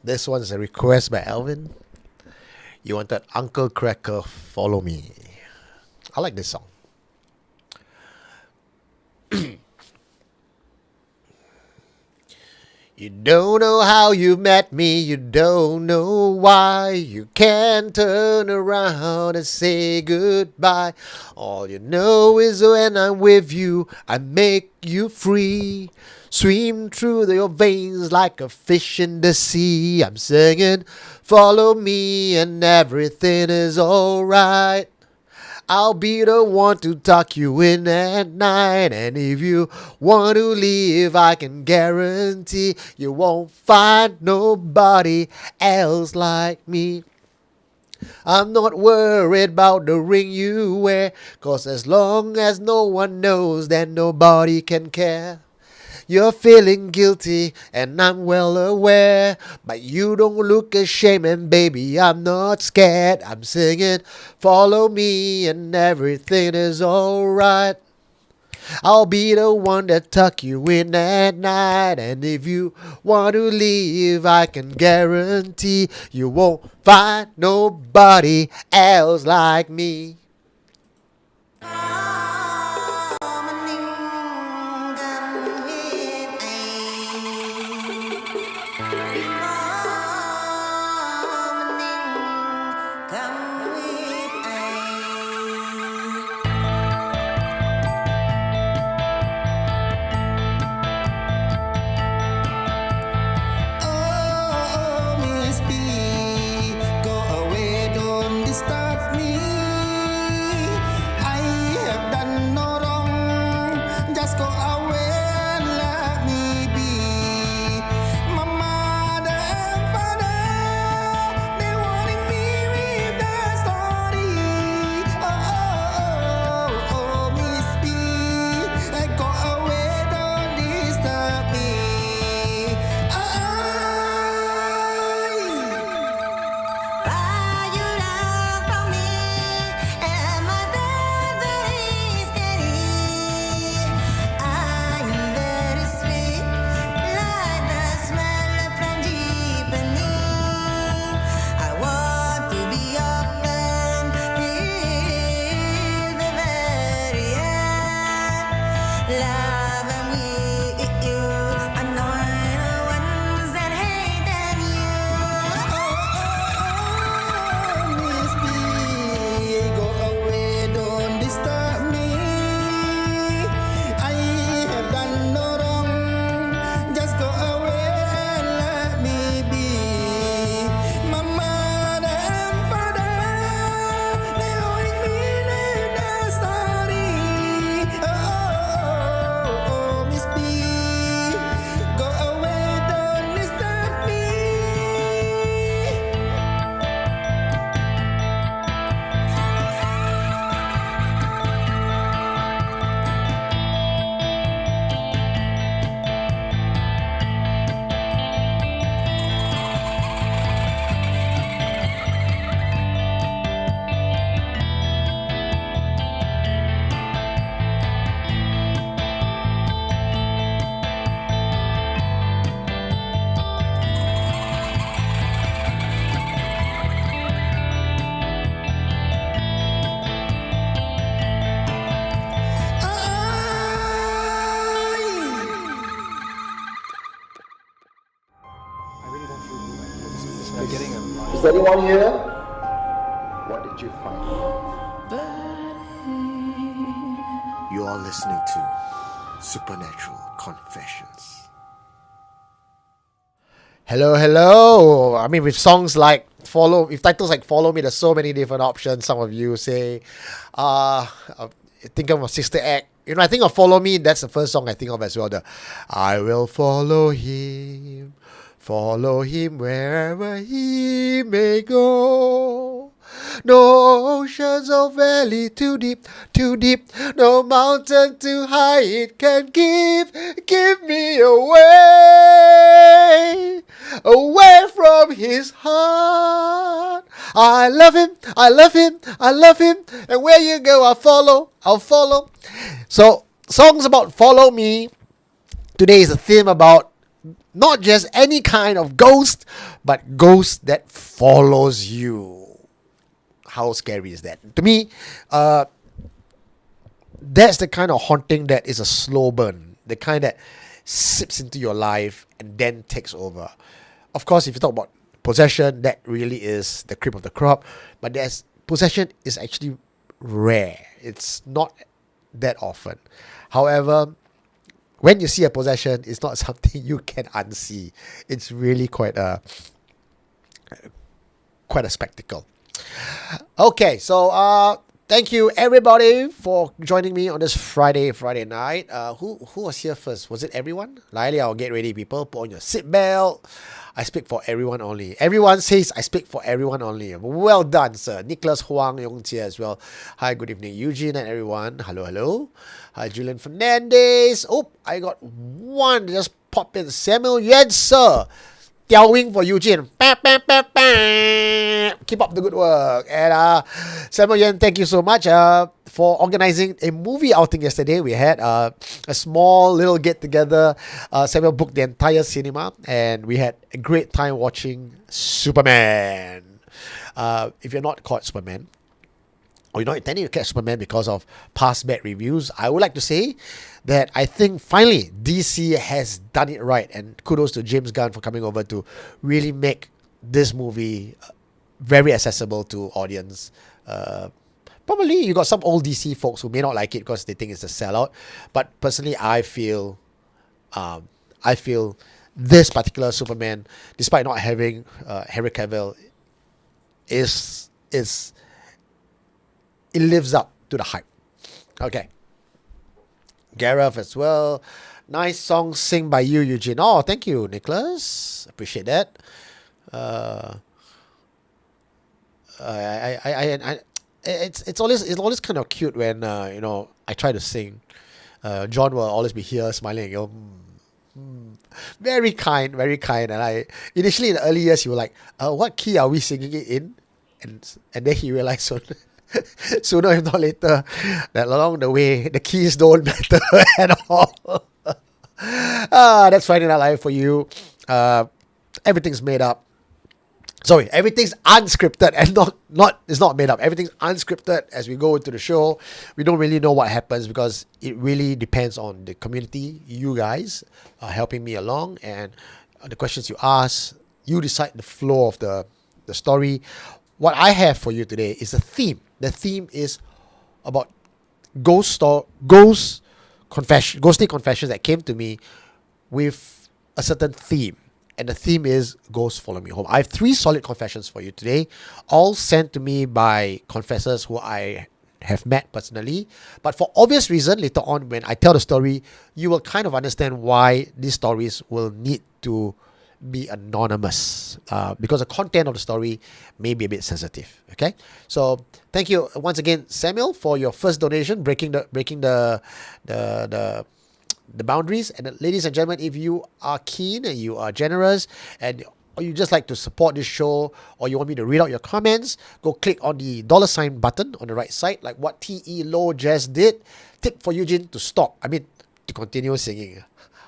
This one's a request by Alvin. You wanted Uncle Cracker, Follow Me. I like this song. You don't know how you met me, you don't know why. You can't turn around and say goodbye. All you know is when I'm with you, I make you free. Swim through your veins like a fish in the sea. I'm singing, follow me and everything is alright. I'll be the one to tuck you in at night. And if you want to leave, I can guarantee you won't find nobody else like me. I'm not worried about the ring you wear, 'cause as long as no one knows, then nobody can care. You're feeling guilty and I'm well aware, but you don't look ashamed, and baby I'm not scared. I'm singing, follow me and everything is alright. I'll be the one that tuck you in at night. And if you want to leave, I can guarantee you won't find nobody else like me. Is anyone here? What did you find? You are listening to Supernatural Confessions. Hello, hello. I mean, with songs like with titles like Follow Me, there's so many different options. Some of you say, think of Sister Act. You know, I think of Follow Me, that's the first song I think of as well. I will follow him wherever he may go. No oceans or valley too deep, no mountain too high, it can give me away from his heart. I love him, and where you go, I'll follow. So, songs about follow me. Today is a theme about Not just any kind of ghost, but ghost that follows you. How scary is that? To me, that's the kind of haunting that is a slow burn. The kind that sips into your life and then takes over. Of course, if you talk about possession, that really is the cream of the crop. But possession is actually rare. It's not that often. However, when you see a possession, it's not something you can unsee. It's really quite a spectacle. Okay, so thank you everybody for joining me on this Friday night. Who was here first? Was it everyone? Laili, I'll get ready, people. Put on your seatbelt. I speak for everyone only. Everyone says I speak for everyone only. Well done, sir. Nicholas Huang Yong Jie as well. Hi, good evening, Eugene and everyone. Hello. Hi, Julian Fernandez. Oh, I got one just popped in. Samuel Yuan, sir. Tiao Wing for Eugene. Keep up the good work. And Samuel Yuan, thank you so much for organizing a movie outing yesterday. We had a small little get together. Samuel booked the entire cinema and we had a great time watching Superman. If you're not caught Superman, or you're not intending to catch Superman because of past bad reviews, I would like to say that I think finally DC has done it right, and kudos to James Gunn for coming over to really make this movie very accessible to audience. Probably you got some old DC folks who may not like it because they think it's a sellout, but personally I feel this particular Superman, despite not having Henry Cavill, it lives up to the hype. Okay. Gareth as well. Nice song sing by you, Eugene. Oh, thank you, Nicholas. Appreciate that. It's always kind of cute when I try to sing. John will always be here smiling and go, very kind. And I initially in the early years he was like, what key are we singing it in? And then he realized sooner if not later that along the way the keys don't matter at all. That's Friday Night Live for you. Everything's made up. Sorry, everything's unscripted and it's not made up. Everything's unscripted as we go into the show. We don't really know what happens because it really depends on the community. You guys are helping me along, and the questions you ask, you decide the flow of the story. What I have for you today is a theme. The theme is about ghostly confessions that came to me with a certain theme. And the theme is Ghosts Follow Me Home. I have 3 solid confessions for you today, all sent to me by confessors who I have met personally. But for obvious reason, later on when I tell the story, you will kind of understand why these stories will need to be anonymous, because the content of the story may be a bit sensitive. Okay, so thank you once again, Samuel, for your first donation, breaking the boundaries. And ladies and gentlemen, if you are keen and you are generous and or you just like to support this show, or you want me to read out your comments, go click on the $ button on the right side, like what T.E. Low just did. Tip for Eugene to continue singing.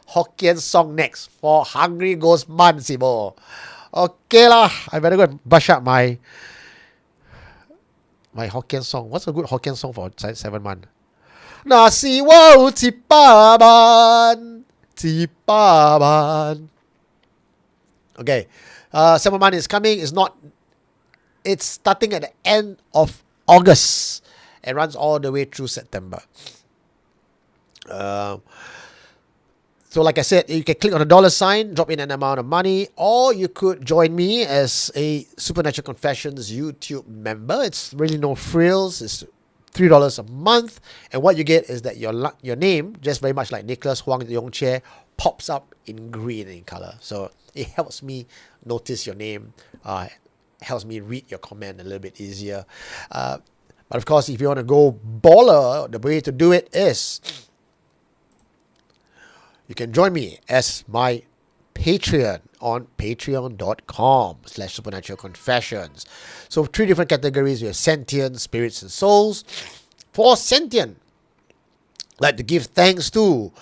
Hokkien song next for Hungry Ghost Man, Sibo. Okay lah, I better go and brush up my Hokkien song. What's a good Hokkien song for 7 months? Nasi wo Cipaban. Okay, 7 months is coming. It's starting at the end of August and runs all the way through September. So like I said, you can click on the $, drop in an amount of money, or you could join me as a Supernatural Confessions YouTube member. It's really no frills. It's $3 a month. And what you get is that your name, just very much like Nicholas Huang Yong Jie, pops up in green in color. So it helps me notice your name, helps me read your comment a little bit easier. But of course, if you want to go baller, the way to do it is you can join me as my Patreon on patreon.com/supernatural confessions. So 3 different categories. We have sentient, spirits, and souls. For sentient, I'd like to give thanks to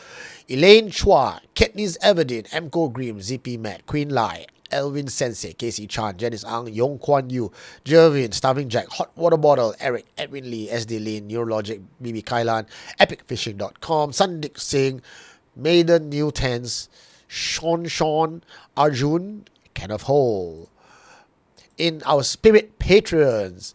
Elaine Chua, Katniss Everdeen, Emco Grimm, ZP Matt, Queen Lai, Elvin Sensei, Casey Chan, Janice Ang, Yong Kwan Yu, Jervin, Starving Jack, Hot Water Bottle, Eric, Edwin Lee, SD Lin, Neurologic, BB Kailan, EpicFishing.com, Sandik Singh, Maiden New Tense, Sean, Arjun, Kenneth Hole. In our spirit patrons,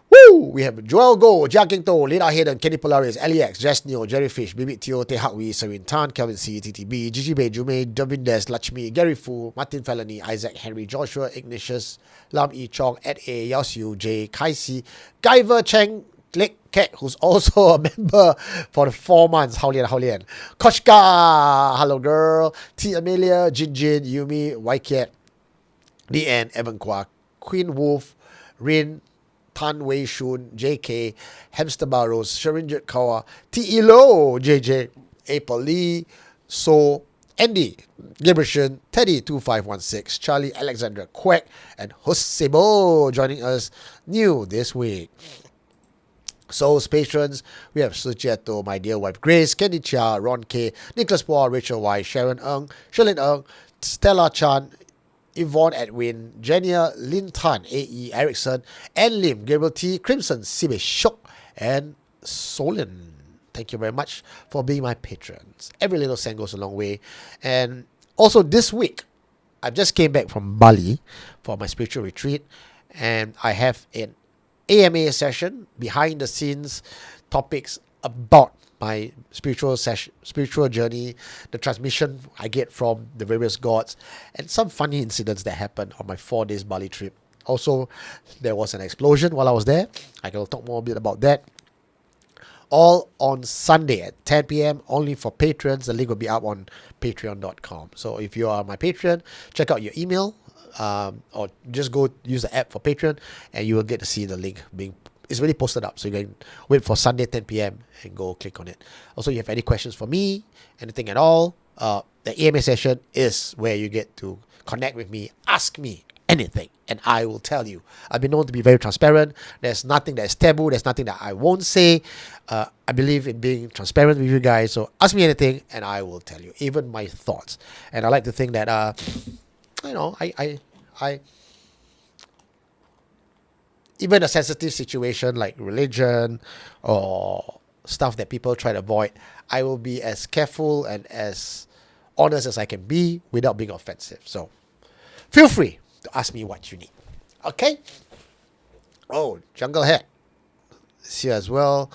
woo! We have Joel Go, Jia King To, Lina Hayden, Kenny Polaris, LEX, Jess Neo, Jerryfish, Bibit Teo, Te Hak Wee, Sarin Tan, Kelvin C, TTB, Gigi Bay, Jume, Davindes, Lakshmi, Gary Fu, Martin Felony, Isaac Henry, Joshua, Ignatius, Lam E Chong, Ed A, Yao Siu, J, Kai Si, Guyver Cheng, Click Cat, who's also a member for the 4 months. Hao Lian. Koshka, hello girl. T Amelia, Jin, Yumi, Waikiet, The End, Evan Kwa, Queen Wolf, Rin, Tan Wei Shun, JK, Hamster Barrows, Sharinjit Kawa, T. Elo, JJ, April Lee, So, Andy, Gabriel, Teddy2516, Charlie Alexander Quack, and Hosebo joining us new this week. Soul's patrons, we have Sujeto, My Dear Wife Grace, Kenny Chia, Ron K, Nicholas Paul, Rachel Y, Sharon Ng, Sherlyn Ng, Stella Chan, Yvonne Edwin, Jenia, Lin Tan, A.E. Erickson, Ann Lim, Gabriel T, Crimson, Sibe Shok, and Solin. Thank you very much for being my patrons. Every little cent goes a long way. And also this week, I just came back from Bali for my spiritual retreat, and I have an AMA session, behind the scenes topics about my spiritual journey, the transmission I get from the various gods, and some funny incidents that happened on my 4 days Bali trip. Also, there was an explosion while I was there. I will talk more a bit about that. All on Sunday at 10 p.m. only for patrons. The link will be up on patreon.com. So if you are my patron, check out your email, or just go use the app for Patreon, and you will get to see the link it's already posted up, so you can wait for Sunday 10 p.m. and go click on it. Also, if you have any questions for me, anything at all, the AMA session is where you get to connect with me, ask me anything, and I will tell you. I've been known to be very transparent. There's nothing that is taboo. There's nothing that I won't say. I believe in being transparent with you guys, so ask me anything and I will tell you, even my thoughts. And I like to think that I even a sensitive situation like religion or stuff that people try to avoid, I will be as careful and as honest as I can be without being offensive. So feel free to ask me what you need. Okay? Oh, Jungle Head is here as well.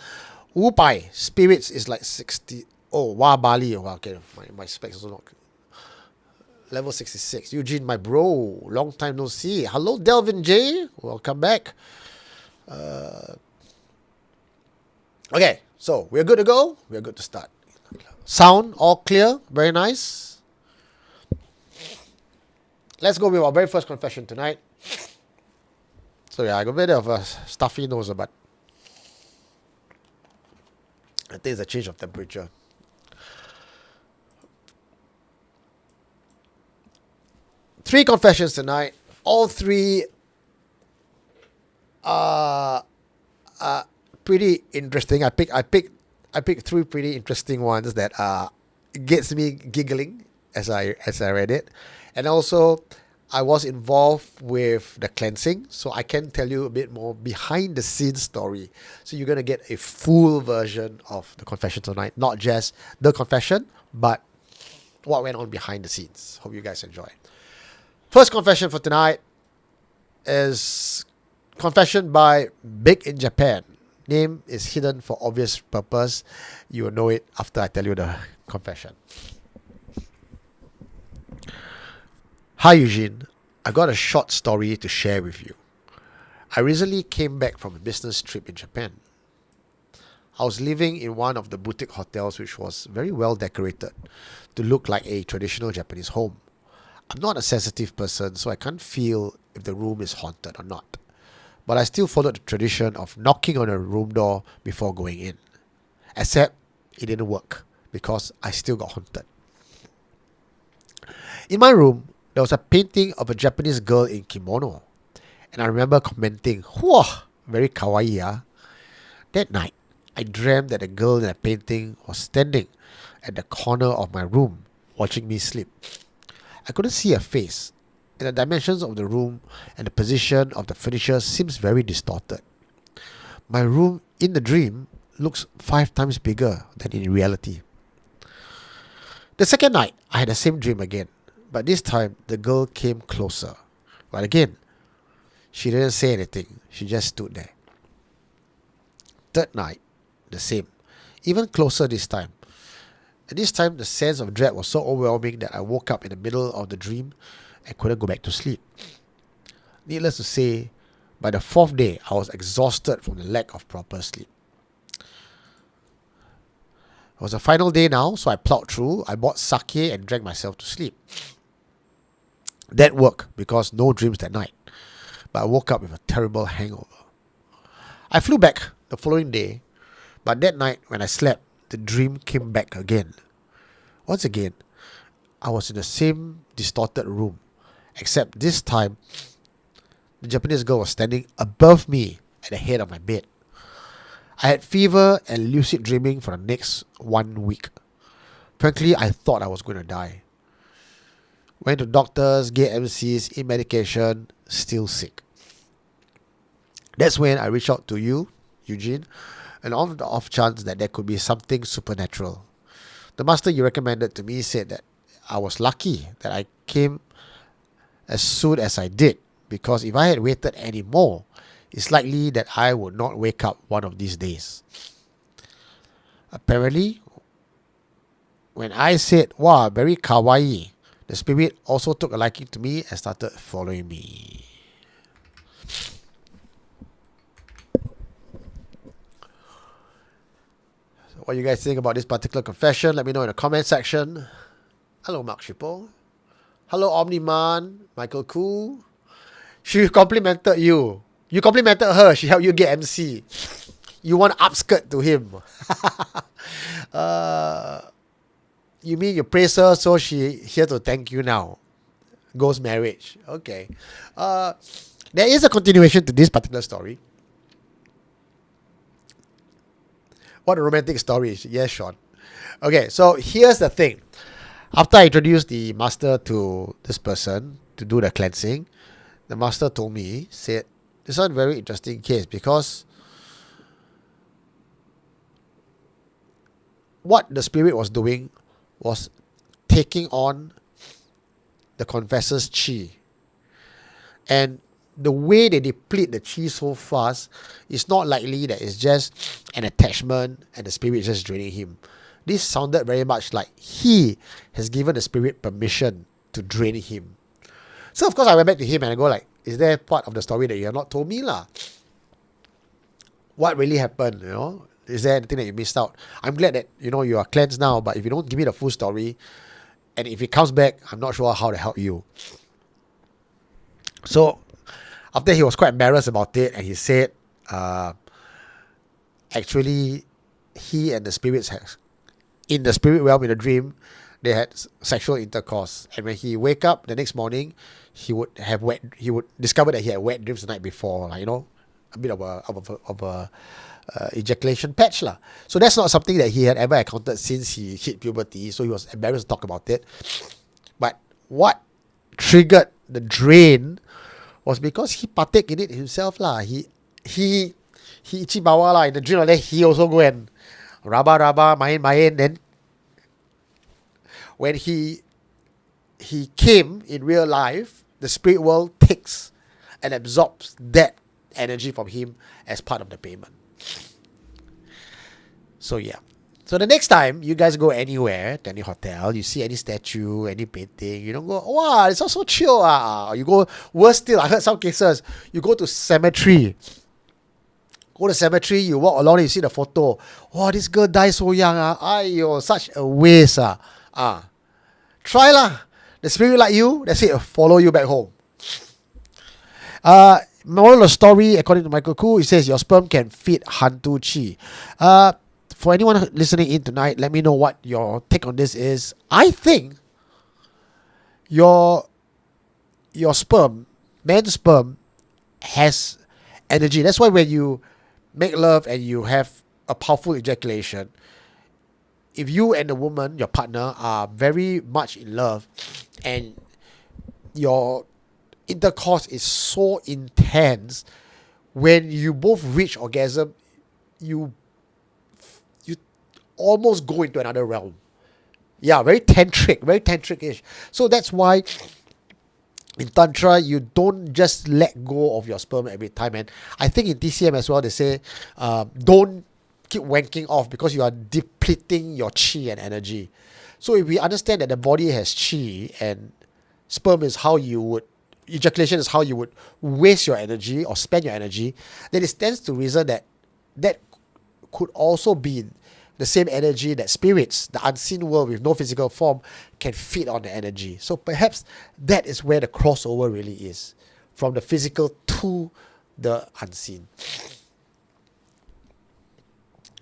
Wupai, spirits is like 60. Oh, Bali. Okay, my specs also not. Level 66. Eugene, my bro. Long time no see. Hello, Delvin J. Welcome back. Okay, so we're good to go. We're good to start. Sound all clear. Very nice. Let's go with our very first confession tonight. So yeah, I got a bit of a stuffy nose, but I think it's a change of temperature. Three confessions tonight. All three are pretty interesting. I picked three pretty interesting ones that gets me giggling as I read it, and also I was involved with the cleansing, so I can tell you a bit more behind the scenes story. So you're gonna get a full version of the confession tonight, not just the confession, but what went on behind the scenes. Hope you guys enjoy. First confession for tonight is confession by Big in Japan. Name is hidden for obvious purpose. You will know it after I tell you the confession. Hi Eugene, I got a short story to share with you. I recently came back from a business trip in Japan. I was living in one of the boutique hotels which was very well decorated to look like a traditional Japanese home. I'm not a sensitive person, so I can't feel if the room is haunted or not. But I still followed the tradition of knocking on a room door before going in. Except it didn't work because I still got haunted. In my room, there was a painting of a Japanese girl in kimono. And I remember commenting, "Whoa, very kawaii, ah." That night, I dreamt that the girl in the painting was standing at the corner of my room, watching me sleep. I couldn't see a face, and the dimensions of the room and the position of the furniture seems very distorted. My room in the dream looks 5 times bigger than in reality. The second night, I had the same dream again, but this time the girl came closer. But again, she didn't say anything, she just stood there. Third night, the same, even closer this time. And this time, the sense of dread was so overwhelming that I woke up in the middle of the dream and couldn't go back to sleep. Needless to say, by the 4th day, I was exhausted from the lack of proper sleep. It was the final day now, so I plowed through. I bought sake and drank myself to sleep. That worked because no dreams that night. But I woke up with a terrible hangover. I flew back the following day, but that night when I slept, the dream came back again. Once again, I was in the same distorted room, except this time, the Japanese girl was standing above me at the head of my bed. I had fever and lucid dreaming for the next 1 week. Frankly, I thought I was going to die. Went to doctors, get MCs, in medication, still sick. That's when I reached out to you, Eugene, and on the off chance that there could be something supernatural. The master you recommended to me said that I was lucky that I came as soon as I did, because if I had waited any more, it's likely that I would not wake up one of these days. Apparently, when I said, "Wow, very kawaii," the spirit also took a liking to me and started following me. So what you guys think about this particular confession? Let me know in the comment section. Hello, Mark Shippo. Hello, Omniman, Michael Koo. She complimented you. You complimented her. She helped you get MC. You want upskirt to him. You mean you praise her, so she here to thank you now. Ghost marriage. Okay. There is a continuation to this particular story. What a romantic story. Yes, Sean. Okay, so here's the thing. After I introduced the master to this person to do the cleansing, the master told me, said, this is a very interesting case because what the spirit was doing was taking on the confessor's chi. And the way they deplete the chi so fast, it's not likely that it's just an attachment and the spirit is just draining him. This sounded very much like he has given the spirit permission to drain him. So of course I went back to him and I go like, is there part of the story that you have not told me lah? What really happened, you know? Is there anything that you missed out? I'm glad that, you know, you are cleansed now, but if you don't give me the full story, and if it comes back, I'm not sure how to help you. So, after he was quite embarrassed about it, and he said, actually, he and the spirits in the spirit realm, in the dream, they had sexual intercourse. And when he wake up the next morning, he would discover that he had wet dreams the night before, like, you know, a bit of a ejaculation patch lah. So that's not something that he had ever encountered since he hit puberty. So he was embarrassed to talk about it. But what triggered the drain was because he partake in it himself lah. He ichi bawa lah in the dream, and then he also go and raba main. Then when he came in real life, the spirit world takes and absorbs that energy from him as part of the payment. So yeah. So the next time you guys go anywhere, to any hotel, you see any statue, any painting, you don't go, wow, it's also chill. You go, worse still, I heard some cases, you go to cemetery. Go to cemetery, you walk along, you see the photo. Wow, this girl died so young. Ayo, such a waste. Try lah. The spirit like you, that's it, follow you back home. Moral of the story, according to Michael Koo, it says your sperm can feed hantu chi. For anyone listening in tonight, let me know what your take on this is. I think your sperm, man's sperm, has energy. That's why when you make love and you have a powerful ejaculation, if you and the woman, your partner, are very much in love, and your intercourse is so intense, when you both reach orgasm, you almost go into another realm. Yeah, very tantric-ish. So that's why in Tantra, you don't just let go of your sperm every time. And I think in TCM as well, they say, don't keep wanking off because you are depleting your chi and energy. So if we understand that the body has chi and sperm is how you would, ejaculation is how you would waste your energy or spend your energy, then it stands to reason that that could also be the same energy that spirits, the unseen world with no physical form, can feed on the energy. So perhaps that is where the crossover really is, from the physical to the unseen.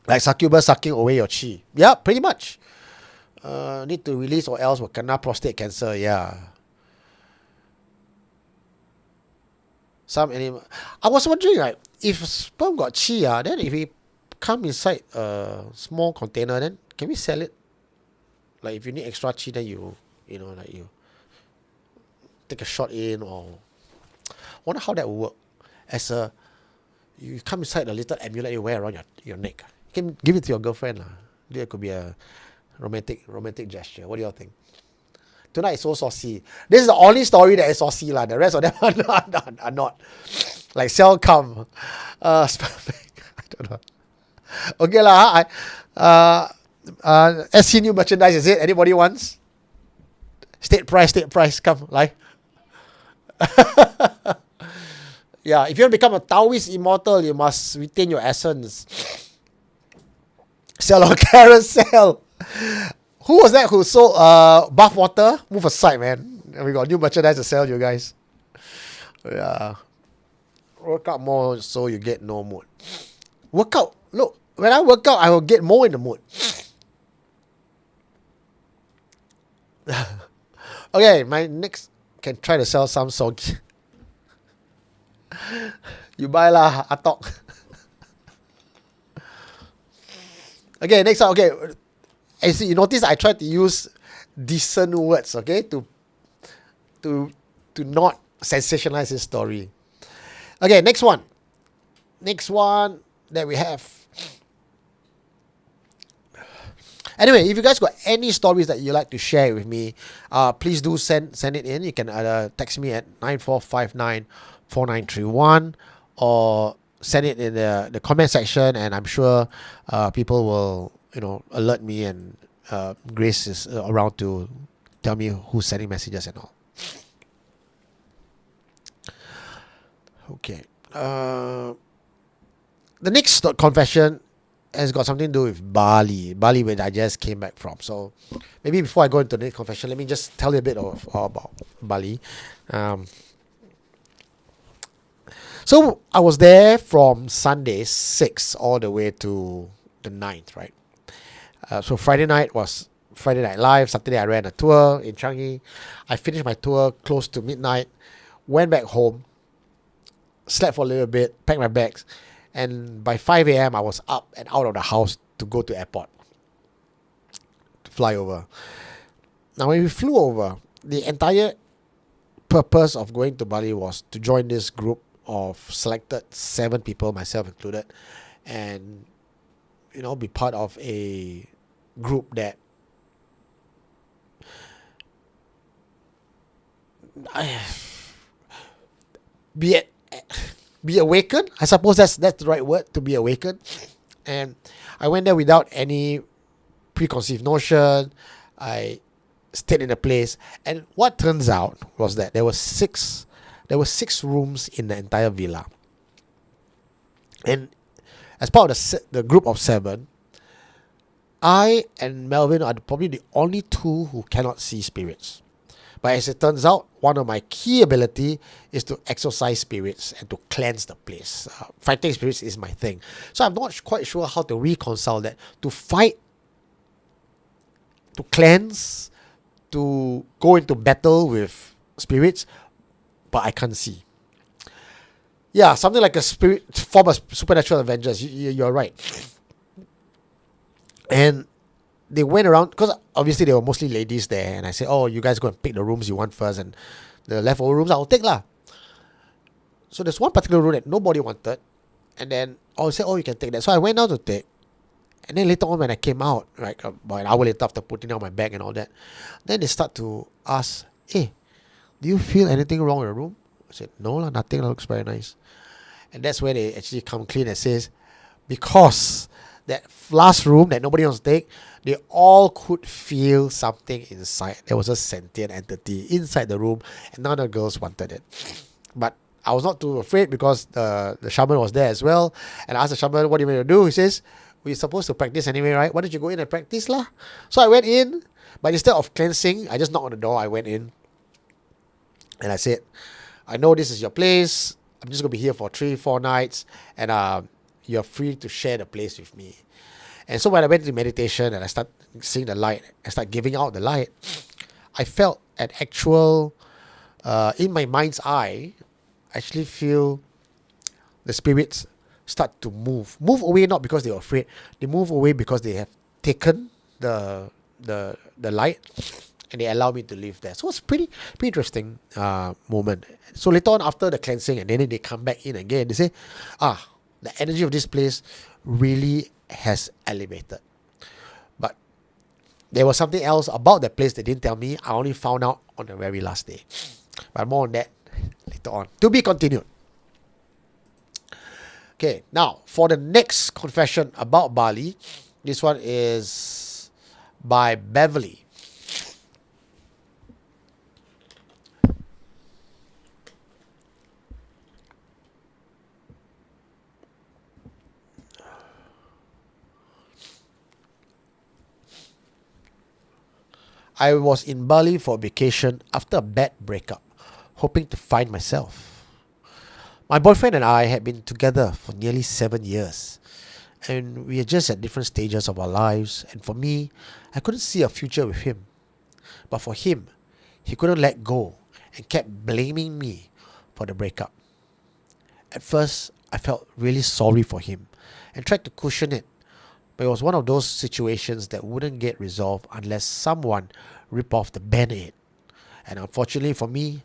Like succubus sucking away your chi. Yeah, pretty much. Need to release or else will kena prostate cancer. Yeah. Some animal. I was wondering, like, if sperm got chi, then if we come inside a small container, then can we sell it? Like if you need extra chi, then you take a shot in, or wonder how that will work. As a, you come inside a little amulet you wear around your neck. You can give it to your girlfriend. It could be a romantic gesture. What do y'all think? Tonight is so saucy. This is the only story that is saucy. The rest of them are not. Like cell cum. I don't know. Okay SC new merchandise, is it? Anybody wants? State price, come, like. Yeah, if you want to become a Taoist immortal, you must retain your essence. Sell on Carousel. Who was that who sold bath water? Move aside, man. We got new merchandise to sell, you guys. Yeah. Work out more so you get no mood. Workout. Look, when I work out, I will get more in the mood. Okay, my next can try to sell some song. You buy lah, atok. Okay, next one. Okay, as you notice, I try to use decent words, okay, to not sensationalize this story. Okay, next one. Next one that we have. Anyway, if you guys got any stories that you like to share with me, please do send it in. You can text me at 94594931 or send it in the comment section, and I'm sure people will alert me, and Grace is around to tell me who's sending messages and all. Okay. The next confession has got something to do with Bali, where I just came back from. So maybe before I go into the next confession, let me just tell you a bit about Bali. So I was there from Sunday 6 all the way to the 9th, right? So Friday night was Friday Night Live. Saturday I ran a tour in Changi. I finished my tour close to midnight, went back home, slept for a little bit, packed my bags, and by 5 a.m. I was up and out of the house to go to airport, to fly over. Now when we flew over, the entire purpose of going to Bali was to join this group of selected 7 people, myself included, and be part of a group that be awakened. I suppose that's the right word, to be awakened. And I went there without any preconceived notion. I stayed in a place, and what turns out was that there were 6 rooms in the entire villa. And as part of the group of 7, I and Melvin are probably the only 2 who cannot see spirits. But as it turns out, one of my key ability is to exorcise spirits and to cleanse the place. Fighting spirits is my thing. So I'm not quite sure how to reconcile that. To fight, to cleanse, to go into battle with spirits, but I can't see. Yeah, something like a spirit form of supernatural Avengers. You're right. And they went around, because obviously there were mostly ladies there, and I said, oh, you guys go and pick the rooms you want first, and the leftover rooms I'll take lah. So there's one particular room that nobody wanted, and then I said, oh, you can take that. So I went down to take, and then later on when I came out, right, about an hour later after putting down my bag and all that, then they start to ask, hey, do you feel anything wrong in the room? I said, no lah, nothing, looks very nice. And that's where they actually come clean and says, because that last room that nobody wants to take, they all could feel something inside. There was a sentient entity inside the room, and none of the girls wanted it. But I was not too afraid because the shaman was there as well. And I asked the shaman, what do you want to do? He says, we're supposed to practice anyway, right? Why don't you go in and practice lah? So I went in, but instead of cleansing, I just knocked on the door. I went in and I said, I know this is your place. I'm just going to be here for 3-4 nights, and you're free to share the place with me. And so when I went into meditation and I started seeing the light, I started giving out the light, I felt an actual, in my mind's eye, I actually feel the spirits start to move away, not because they were afraid. They move away because they have taken the light, and they allow me to live there. So it's pretty interesting moment. So later on, after the cleansing, and then they come back in again, they say, the energy of this place really has elevated. But there was something else about that place they didn't tell me. I only found out on the very last day. But more on that later on. To be continued. Okay, now for the next confession about Bali, this one is by Beverly. I was in Bali for a vacation after a bad breakup, hoping to find myself. My boyfriend and I had been together for nearly 7 years, and we are just at different stages of our lives, and for me, I couldn't see a future with him. But for him, he couldn't let go and kept blaming me for the breakup. At first, I felt really sorry for him and tried to cushion it, but it was one of those situations that wouldn't get resolved unless someone ripped off the band-aid. And unfortunately for me,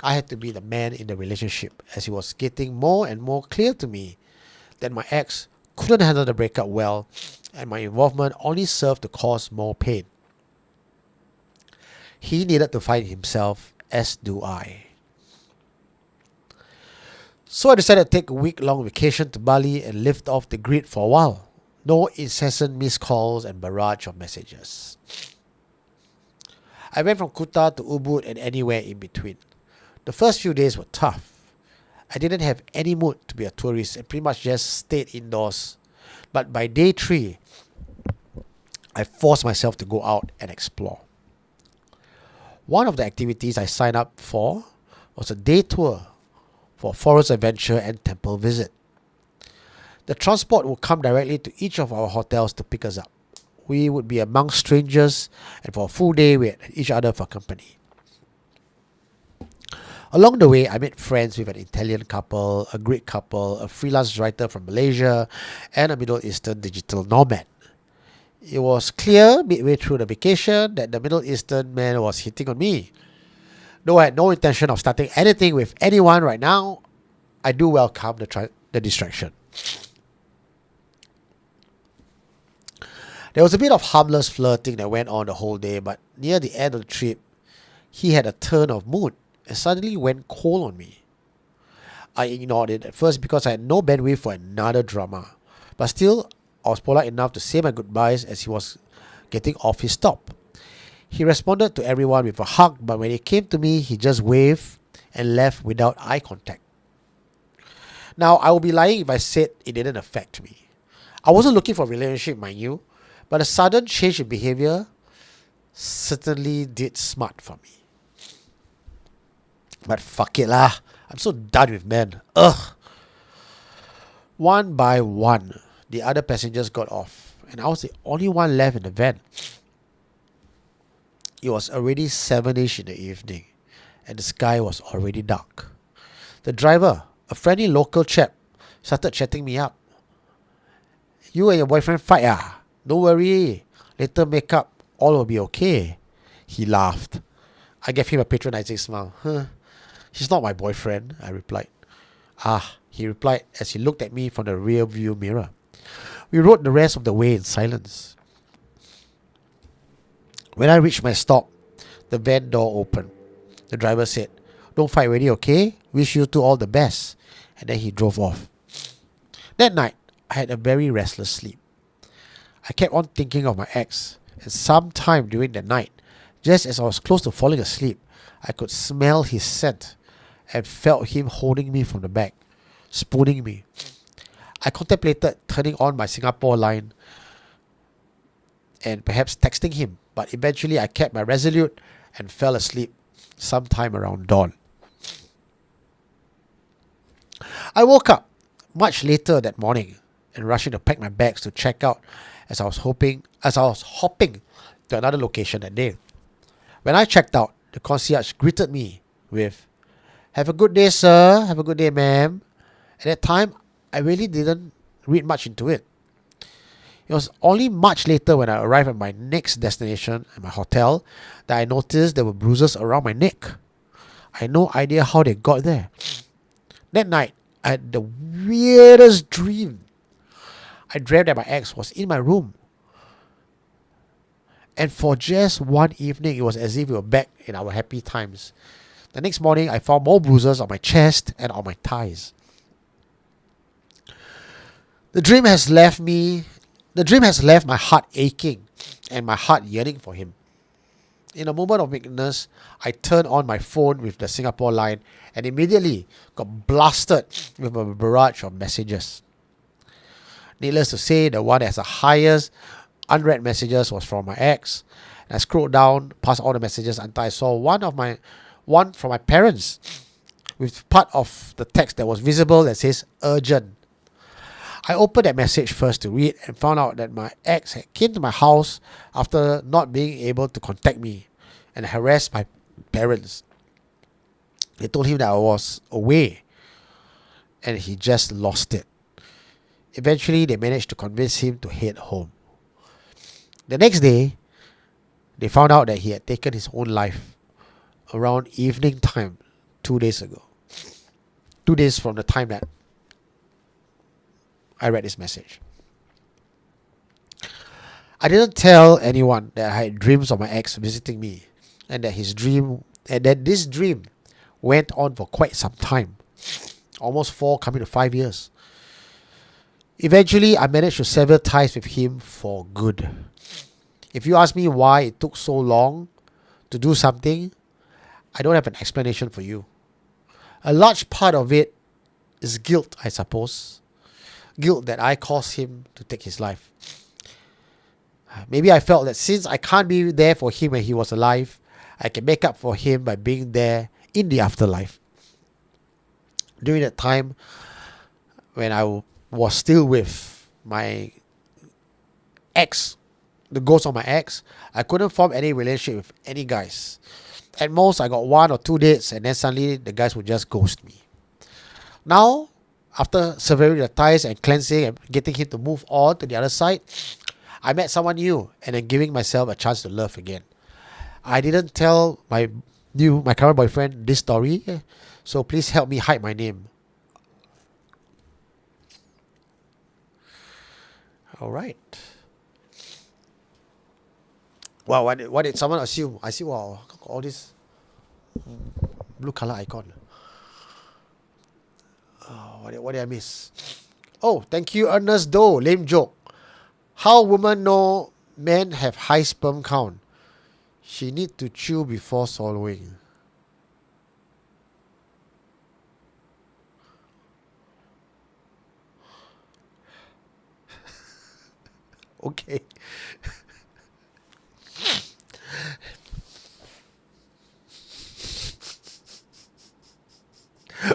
I had to be the man in the relationship, as it was getting more and more clear to me that my ex couldn't handle the breakup well, and my involvement only served to cause more pain. He needed to find himself, as do I. So I decided to take a week-long vacation to Bali and live off the grid for a while. No incessant missed calls and barrage of messages. I went from Kuta to Ubud and anywhere in between. The first few days were tough. I didn't have any mood to be a tourist and pretty much just stayed indoors. But by day 3, I forced myself to go out and explore. One of the activities I signed up for was a day tour for forest adventure and temple visit. The transport would come directly to each of our hotels to pick us up. We would be among strangers, and for a full day we had each other for company. Along the way, I made friends with an Italian couple, a Greek couple, a freelance writer from Malaysia, and a Middle Eastern digital nomad. It was clear midway through the vacation that the Middle Eastern man was hitting on me. Though I had no intention of starting anything with anyone right now, I do welcome the distraction. There was a bit of harmless flirting that went on the whole day, but near the end of the trip, he had a turn of mood and suddenly went cold on me. I ignored it at first because I had no bandwidth for another drama, but still, I was polite enough to say my goodbyes as he was getting off his stop. He responded to everyone with a hug, but when it came to me, he just waved and left without eye contact. Now, I would be lying if I said it didn't affect me. I wasn't looking for a relationship, mind you, but a sudden change in behavior certainly did smart for me. But fuck it lah, I'm so done with men. Ugh. One by one, the other passengers got off, and I was the only one left in the van. It was already 7ish in the evening, and the sky was already dark. The driver, a friendly local chap, started chatting me up. You and your boyfriend fight ah? Don't worry, Later makeup, all will be okay. He laughed. I gave him a patronizing smile. He's not my boyfriend, I replied. Ah, he replied as he looked at me from the rear view mirror. We rode the rest of the way in silence. When I reached my stop, the van door opened. The driver said, "Don't fight already, okay? Wish you two all the best." And then he drove off. That night, I had a very restless sleep. I kept on thinking of my ex, and sometime during the night, just as I was close to falling asleep, I could smell his scent and felt him holding me from the back, spooning me. I contemplated turning on my Singapore line and perhaps texting him, but eventually I kept my resolute and fell asleep sometime around dawn. I woke up much later that morning and rushing to pack my bags to check out as I was hopping to another location that day. When I checked out, the concierge greeted me with, "Have a good day, sir. Have a good day, ma'am." At that time, I really didn't read much into it. It was only much later when I arrived at my next destination, at my hotel, that I noticed there were bruises around my neck. I had no idea how they got there. That night, I had the weirdest dream. I dreamt that my ex was in my room. And for just one evening, it was as if we were back in our happy times. The next morning, I found more bruises on my chest and on my thighs. The dream has left my heart aching and my heart yearning for him. In a moment of weakness, I turned on my phone with the Singapore line and immediately got blasted with a barrage of messages. Needless to say, the one that has the highest unread messages was from my ex. And I scrolled down past all the messages until I saw one from my parents with part of the text that was visible that says urgent. I opened that message first to read and found out that my ex had came to my house after not being able to contact me and harassed my parents. They told him that I was away and he just lost it. Eventually, they managed to convince him to head home. The next day, they found out that he had taken his own life around evening time 2 days ago. 2 days from the time that I read this message. I didn't tell anyone that I had dreams of my ex visiting me and that this dream went on for quite some time, almost 4 coming to 5 years. Eventually, I managed to sever ties with him for good. If you ask me why it took so long to do something, I don't have an explanation for you. A large part of it is guilt, I suppose. Guilt that I caused him to take his life. Maybe I felt that since I can't be there for him when he was alive, I can make up for him by being there in the afterlife. During that time, when I was still with my ex, the ghost of my ex, I couldn't form any relationship with any guys. At most, I got 1 or 2 dates and then suddenly the guys would just ghost me. Now, after severing the ties and cleansing and getting him to move on to the other side, I met someone new and then giving myself a chance to love again. I didn't tell my current boyfriend this story, so please help me hide my name. Alright. Wow, what did someone assume? I see, wow, all this blue color icon. What did I miss? Oh, thank you, Ernest Doe. Lame joke. How women know men have high sperm count? She need to chew before swallowing. Okay.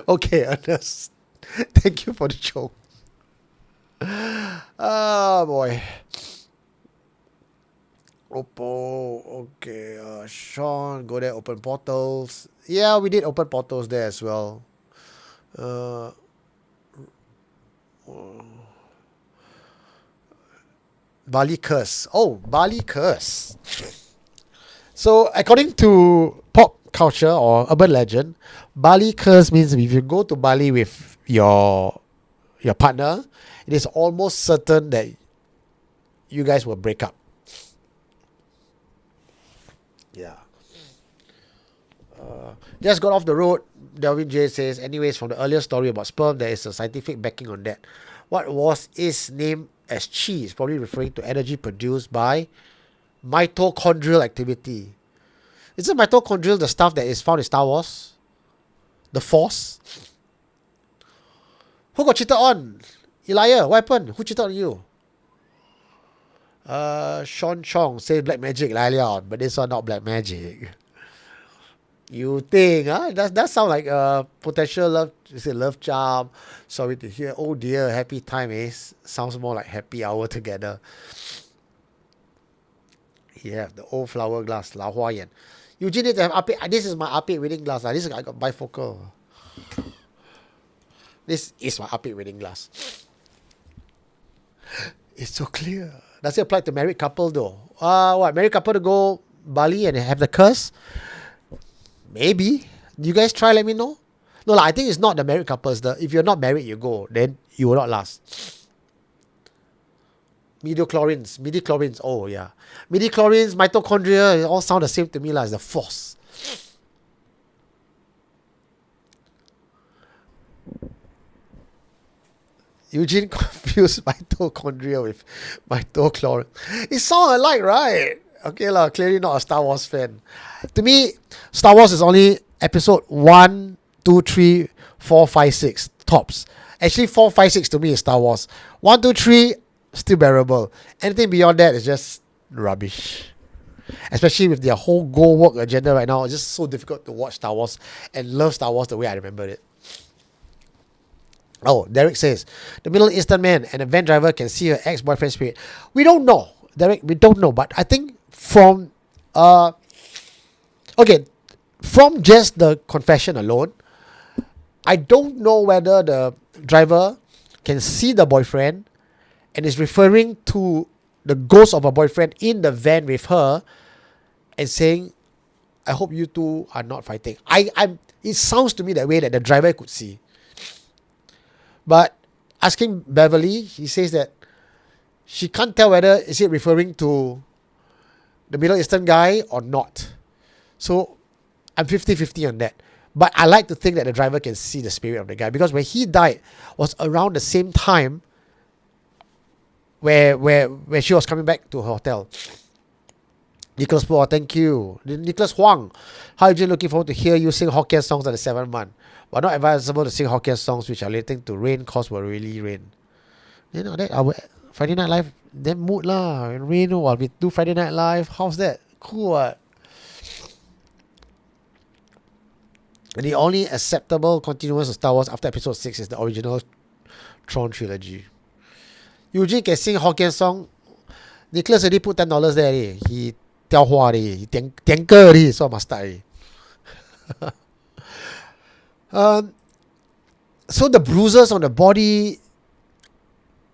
Okay, Ernest. Thank you for the joke. Oh boy. Oppo. Okay. Sean, go there. Open portals. Yeah, we did open portals there as well. Bali curse. Oh, Bali curse. So, according to pop culture or urban legend, Bali curse means if you go to Bali with your partner, it is almost certain that you guys will break up. Yeah. Just got off the road. Delvin J says, anyways, from the earlier story about sperm, there is a scientific backing on that. What was its name as chi is probably referring to energy produced by mitochondrial activity. Isn't mitochondrial the stuff that is found in Star Wars? The Force? Who got cheated on? Elijah, what happened? Who cheated on you? Sean Chong says black magic, Lilian, but this one not black magic. You think, huh? That sound like a potential love, is it love charm? Sorry to hear. Oh dear, happy time is sounds more like happy hour together. Yeah, the old flower glass, La Hua Yan. Eugene need to have update. This is my update reading glass. This is I got bifocal. This is my update reading glass. It's so clear. Does it apply to married couple though? What married couple to go Bali and have the curse? Maybe. You guys try, let me know. No, I think it's not the married couples. If you're not married, you go. Then you will not last. Midichlorians. Oh, yeah. Midichlorians, mitochondria, it all sound the same to me as the force. Eugene confused mitochondria with mitochlorian. It sounds alike, right? Okay, clearly not a Star Wars fan. To me, Star Wars is only episode 1, 2, 3, 4, 5, 6 tops. Actually, 4, 5, 6 to me is Star Wars. 1, 2, 3, still bearable. Anything beyond that is just rubbish. Especially with their whole go work agenda right now. It's just so difficult to watch Star Wars and love Star Wars the way I remember it. Oh, Derek says, the Middle Eastern man and a van driver can see her ex-boyfriend's spirit. We don't know, Derek, we don't know. But I think from from just the confession alone, I don't know whether the driver can see the boyfriend and is referring to the ghost of a boyfriend in the van with her and saying, I hope you two are not fighting. It sounds to me that way that the driver could see. But asking Beverly, he says that she can't tell whether is it referring to the Middle Eastern guy or not. So I'm 50-50 on that. But I like to think that the driver can see the spirit of the guy, because when he died was around the same time where she was coming back to her hotel. Nicholas Paul, thank you. Nicholas Huang, how are you looking forward to hear you sing Hokkien songs at the 7th month? But not advisable to sing Hokkien songs which are relating to rain, cause will really rain. You know that our Friday Night Live, then mood lah. And rain while we do Friday Night Live. How's that? Cool what? And the only acceptable continuance of Star Wars after episode 6 is the original Tron trilogy. Eugene can sing Hokkien song. Nicholas already put $10 there already. He 雕花 already. He 点歌 already. So must start already. So the bruises on the body,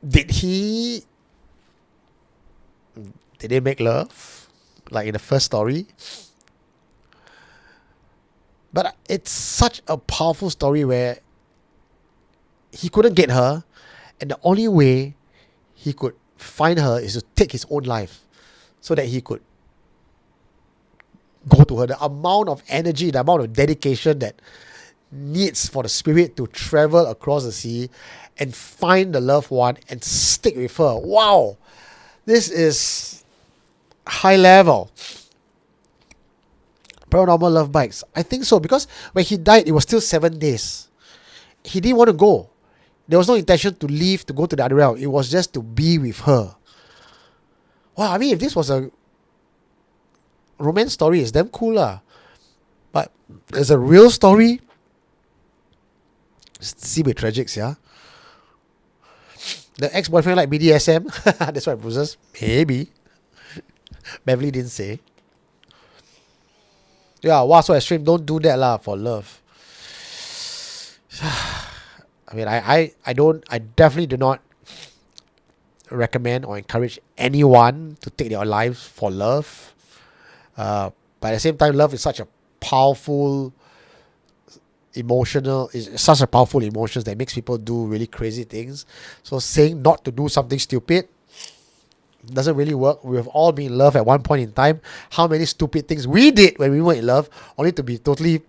did they make love? Like in the first story? But it's such a powerful story where he couldn't get her, and the only way he could find her is to take his own life so that he could go to her. The amount of energy, the amount of dedication that needs for the spirit to travel across the sea and find the loved one and stick with her. Wow, this is high level. Paranormal love bites. I think so, because when he died, it was still 7 days. He didn't want to go. There was no intention to leave to go to the other realm. It was just to be with her. Wow, I mean, if this was a romance story, it's damn cool lah. But there's a real story. See with tragics, yeah. The ex-boyfriend like BDSM. That's why bruises. Maybe. Beverly didn't say. Yeah, wow, so extreme. Don't do that lah for love. I mean, I definitely do not recommend or encourage anyone to take their lives for love. But at the same time, love is such a powerful it's such a powerful emotion that makes people do really crazy things. So saying not to do something stupid doesn't really work. We've all been in love at one point in time. How many stupid things we did when we were in love, only to be totally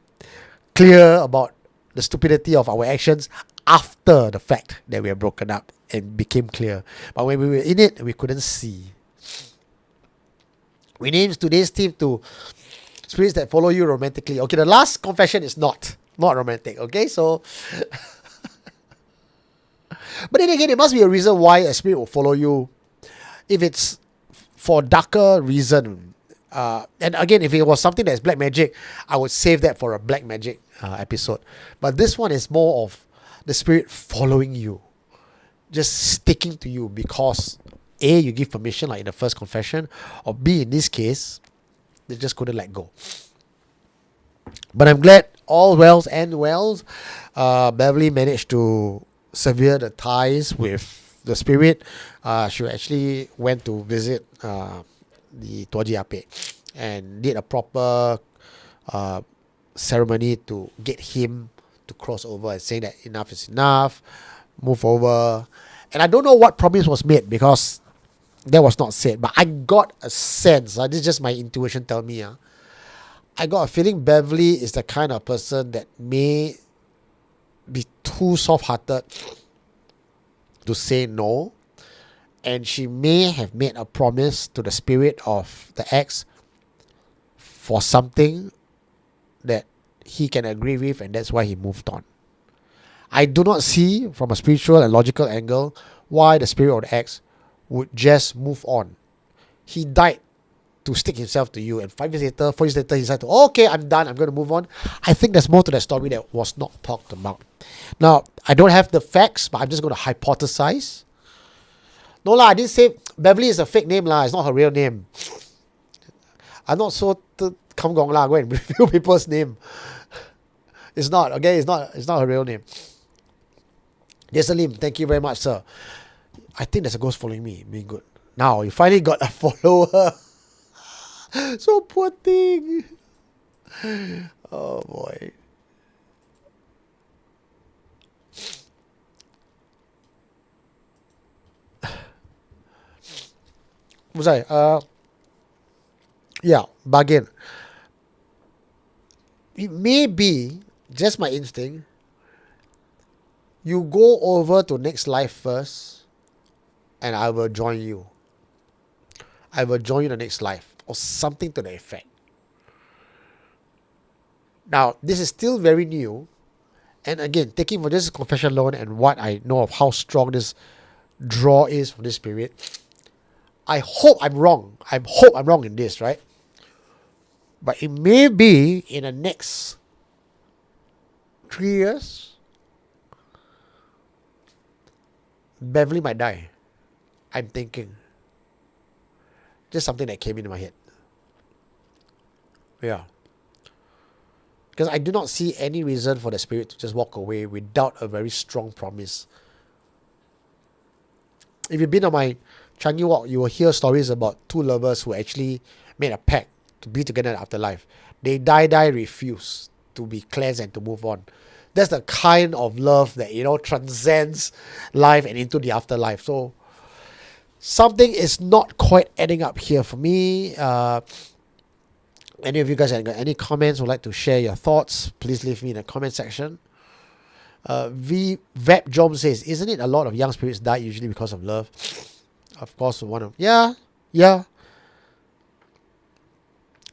clear about the stupidity of our actions after the fact that we are broken up and became clear. But when we were in it, we couldn't see. We named today's theme to spirits that follow you romantically. Okay, the last confession is not romantic. Okay, so but then again, it must be a reason why a spirit will follow you. If it's for darker reason, and again, if it was something that's black magic, I would save that for a black magic episode. But this one is more of the spirit following you, just sticking to you because A, you give permission, like in the first confession, or B, in this case, they just couldn't let go. But I'm glad all wells end wells. Beverly managed to sever the ties with the spirit. She actually went to visit the Tuaji Ape and did a proper ceremony to get him to cross over and saying that enough is enough, move over. And I don't know what promise was made because that was not said, but I got a sense, this is just my intuition tell me, I got a feeling Beverly is the kind of person that may be too soft-hearted to say no, and she may have made a promise to the spirit of the ex for something that he can agree with, and that's why he moved on. I do not see from a spiritual and logical angle why the spirit of the ex would just move on. He died to stick himself to you, and 5 years later, 4 years later, he said, okay, I'm done, I'm going to move on. I think there's more to that story that was not talked about. Now, I don't have the facts, but I'm just going to hypothesize. No lah, I didn't say Beverly is a fake name lah, it's not her real name. I'm not so come gong lah, go and review people's name. It's not, okay, it's not her real name. Yes, Salim, thank you very much, sir. I think there's a ghost following me, being good. Now, you finally got a follower. So poor thing. Oh boy. What was I? Yeah, bargain. It may be just my instinct. You go over to next life first, and I will join you. I will join you the next life, or something to that effect. Now, this is still very new, and again, taking for this confession alone and what I know of how strong this draw is from this spirit, I hope I'm wrong. I hope I'm wrong in this, right? But it may be in the next 3 years, Beverly might die. I'm thinking. Just something that came into my head. Yeah. Because I do not see any reason for the spirit to just walk away without a very strong promise. If you've been on my Changi Walk, you will hear stories about two lovers who actually made a pact to be together in afterlife. They die, refuse to be cleansed and to move on. That's the kind of love that, transcends life and into the afterlife. So, something is not quite adding up here for me. Any of you guys have got any comments, would like to share your thoughts, please leave me in the comment section. Vep Jom says, isn't it a lot of young spirits die usually because of love? Of course, yeah.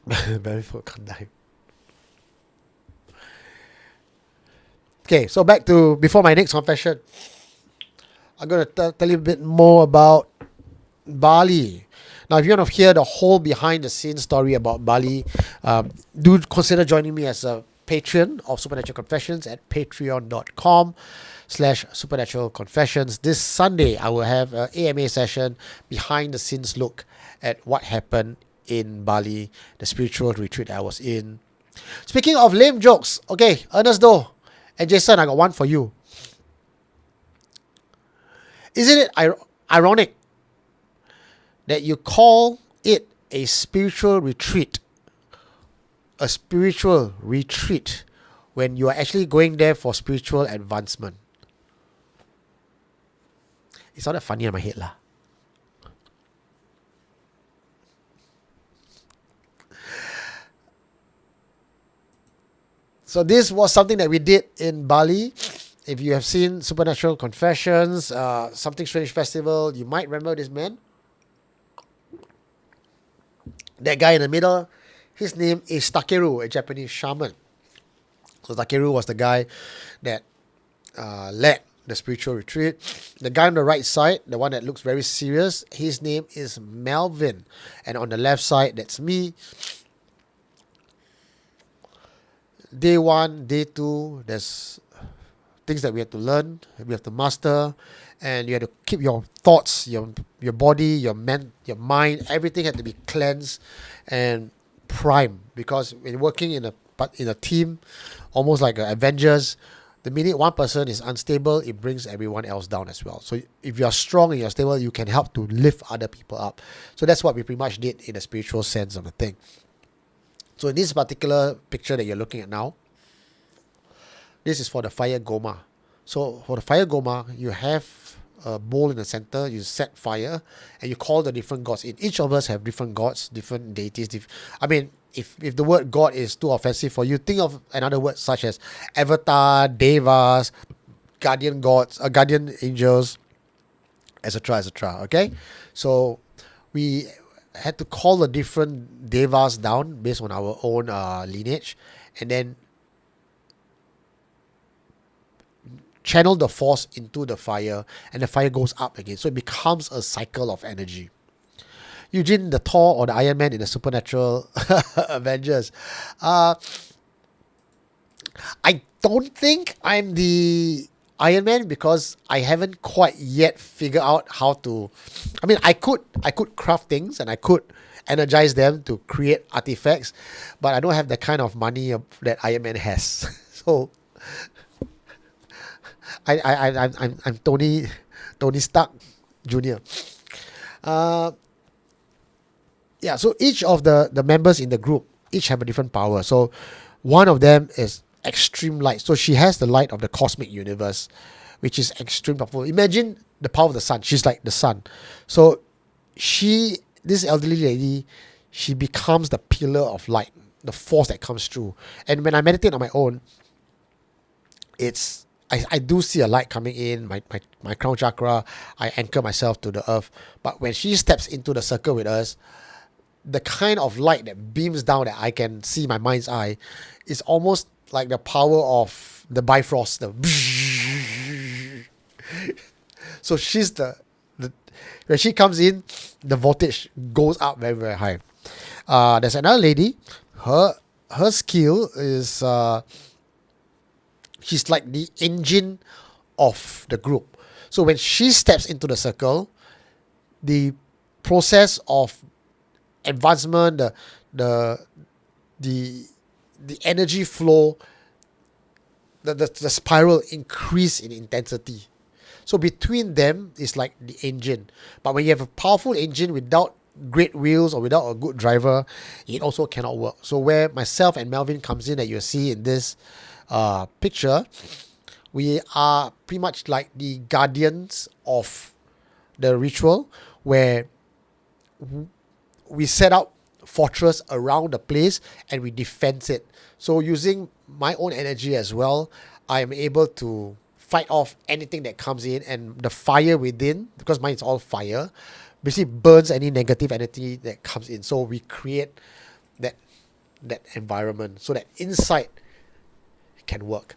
Very folk can't die. Okay, so back to before my next confession. I'm going to tell you a bit more about Bali. Now, if you want to hear the whole behind the scenes story about Bali, do consider joining me as a patron of Supernatural Confessions at patreon.com/Supernatural Confessions. This Sunday, I will have an AMA session, behind the scenes look at what happened in Bali, the spiritual retreat I was in. Speaking of lame jokes, okay, Ernest Doe and Jason, I got one for you. Isn't it ironic that you call it a spiritual retreat. A spiritual retreat when you are actually going there for spiritual advancement. It sounded funny in my head lah. So this was something that we did in Bali. If you have seen Supernatural Confessions, Something Strange Festival, you might remember this man. That guy in the middle, his name is Takeru, a Japanese shaman. So Takeru was the guy that led the spiritual retreat. The guy on the right side, the one that looks very serious, his name is Melvin. And on the left side, that's me. Day 1, day 2, there's things that we have to learn, we have to master, and you have to keep your thoughts, your body, your mind, everything had to be cleansed and primed. Because when working in a team, almost like Avengers, the minute one person is unstable, it brings everyone else down as well. So if you are strong and you're stable, you can help to lift other people up. So that's what we pretty much did in a spiritual sense of the thing. So in this particular picture that you're looking at now, this is for the fire goma. So for the fire goma, you have a bowl in the center, you set fire, and you call the different gods in. Each of us have different gods, different deities. If the word God is too offensive for you, think of another word such as avatar, devas, guardian gods, guardian angels, etc., etc. Okay? So we had to call the different devas down based on our own lineage, and then channel the force into the fire, and the fire goes up again. So it becomes a cycle of energy. Eugene, the Thor or the Iron Man in the Supernatural Avengers. I don't think I'm the Iron Man because I haven't quite yet figured out how to. I mean, I could craft things and I could energize them to create artifacts, but I don't have the kind of money that Iron Man has. So I'm Tony Stark Jr. Yeah, so each of the members in the group each have a different power. So one of them is extreme light. So she has the light of the cosmic universe, which is extreme powerful. Imagine the power of the sun. She's like the sun. So this elderly lady, she becomes the pillar of light, the force that comes through. And when I meditate on my own, I do see a light coming in, my crown chakra. I anchor myself to the earth. But when she steps into the circle with us, the kind of light that beams down that I can see my mind's eye is almost like the power of the Bifrost. So she's when she comes in, the voltage goes up very, very high. There's another lady. Her skill is she's like the engine of the group. So when she steps into the circle, the process of advancement, the energy flow, the spiral increase in intensity. So between them is like the engine. But when you have a powerful engine without great wheels or without a good driver, it also cannot work. So where myself and Melvin comes in that you see in this picture, we are pretty much like the guardians of the ritual, where we set up fortress around the place and we defend it. So using my own energy as well, I am able to fight off anything that comes in, and the fire within, because mine is all fire, basically burns any negative energy that comes in. So we create that environment so that inside can work.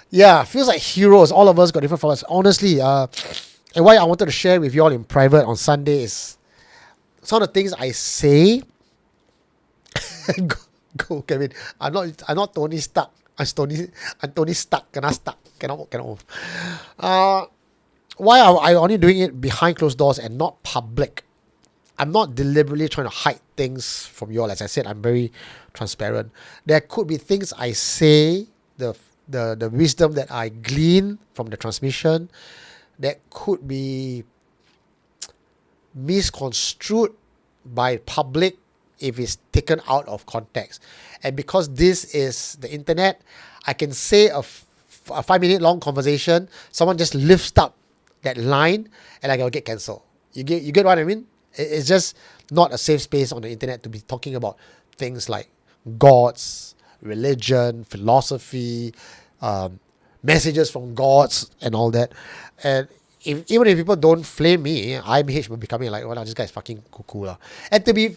Yeah, feels like heroes. All of us got different powers. Honestly, and why I wanted to share with you all in private on Sunday is some of the things I say. go, Kevin. I'm not Tony Stark. I'm Tony Stark. Cannot move. Why are I only doing it behind closed doors and not public? I'm not deliberately trying to hide things from you all. As I said, I'm very transparent. There could be things I say, the wisdom that I glean from the transmission, that could be misconstrued by public if it's taken out of context. And because this is the internet, I can say a 5-minute long conversation, someone just lifts up that line and I will get cancelled. You get what I mean? It's just not a safe space on the internet to be talking about things like gods, religion, philosophy, messages from gods and all that. And even if people don't flame me, IMH will be becoming like, well, this guy's fucking cuckoo lah. And to be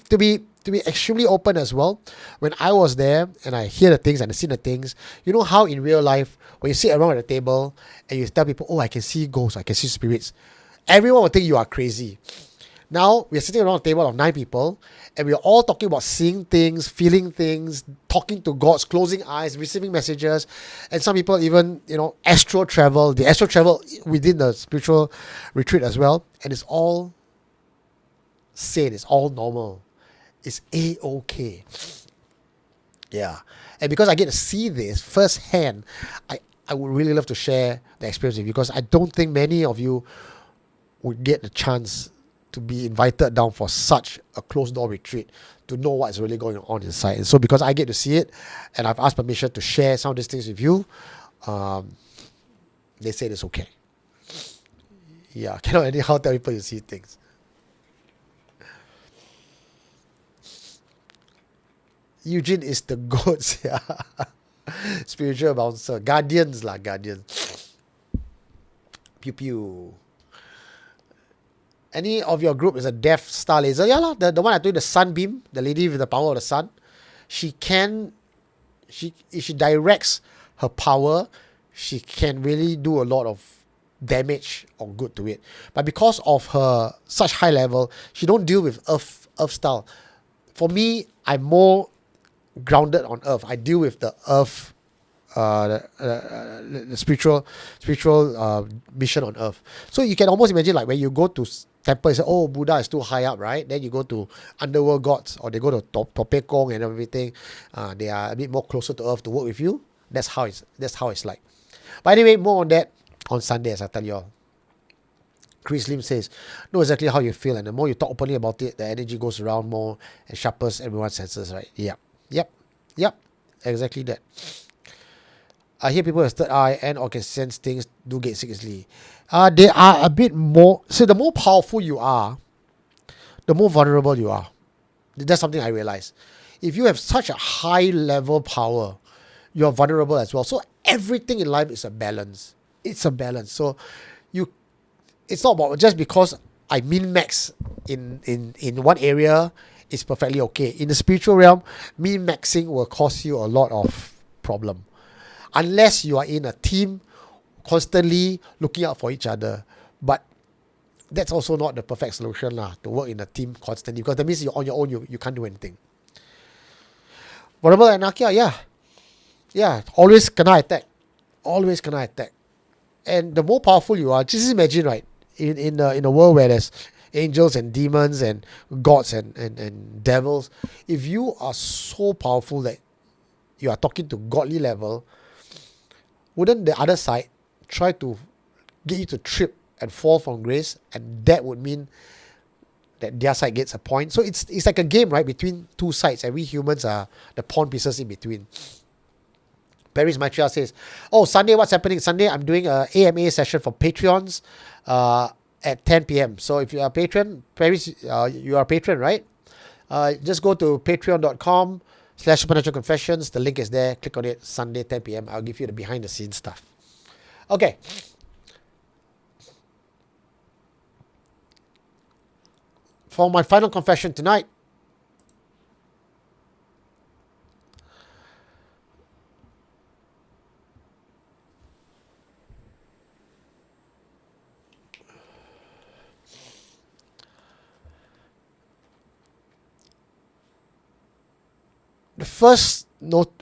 extremely open as well, when I was there and I hear the things and I see the things, you know how in real life, when you sit around at the table and you tell people, oh, I can see ghosts, I can see spirits, everyone will think you are crazy. Now, we're sitting around a table of 9 people, and we're all talking about seeing things, feeling things, talking to gods, closing eyes, receiving messages, and some people even, astral travel. The astral travel within the spiritual retreat as well, and it's all sane, it's all normal. It's A-OK. Yeah. And because I get to see this firsthand, I would really love to share the experience with you, because I don't think many of you would get the chance to be invited down for such a closed door retreat to know what's really going on inside. And so because I get to see it and I've asked permission to share some of these things with you, they said it's okay. Yeah, cannot anyhow tell people you see things. Eugene is the goats, yeah. Spiritual bouncer. Guardians. Pew pew. Any of your group is a Death Star laser? Yeah lah, the one I told you, the sunbeam, the lady with the power of the sun. If she directs her power, she can really do a lot of damage or good to it. But because of her such high level, she don't deal with earth style. For me, I'm more grounded on earth. I deal with the earth, the spiritual mission on earth. So you can almost imagine like when you go to temple, you say, oh, Buddha is too high up, right? Then you go to underworld gods, or they go to Topekong and everything. They are a bit more closer to earth to work with you. That's how it's like. But anyway, more on that on Sunday, as I tell you all. Chris Lim says, know exactly how you feel, and the more you talk openly about it, the energy goes around more and sharpens everyone's senses, right? Yep. Exactly that. I hear people with third eye and or can sense things do get sick easily. They are a bit more... So the more powerful you are, the more vulnerable you are. That's something I realize. If you have such a high level power, you're vulnerable as well. So everything in life is a balance. It's a balance. So it's not about just because I min-max in one area, it's perfectly okay. In the spiritual realm, min-maxing will cause you a lot of problem. Unless you are in a team constantly looking out for each other. But that's also not the perfect solution to work in a team constantly, because that means you're on your own, you can't do anything. Vulnerable anarchy, yeah, always kena attack. And the more powerful you are, just imagine, right, in a world where there's angels and demons and gods and devils, if you are so powerful that you are talking to godly level, wouldn't the other side try to get you to trip and fall from grace? And that would mean that their side gets a point. So it's like a game, right, between two sides, and we humans are the pawn pieces in between. Paris Maitreya says, oh, Sunday, what's happening? Sunday, I'm doing a AMA session for Patreons at 10 p.m. So if you are a patron, Paris, you are a patron, right? Just go to patreon.com/supernatural confessions. The link is there. Click on it. Sunday, 10 p.m. I'll give you the behind the scenes stuff. Okay. For my final confession tonight,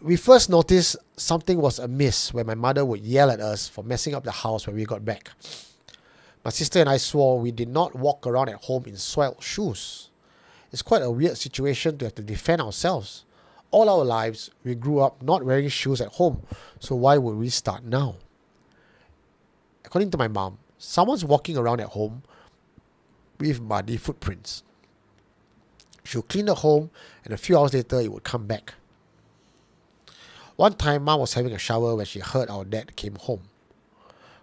we first noticed something was amiss when my mother would yell at us for messing up the house when we got back. My sister and I swore we did not walk around at home in soiled shoes. It's quite a weird situation to have to defend ourselves. All our lives, we grew up not wearing shoes at home, so why would we start now? According to my mom, someone's walking around at home with muddy footprints. She would clean the home, and a few hours later it would come back. One time, Mom was having a shower when she heard our dad came home.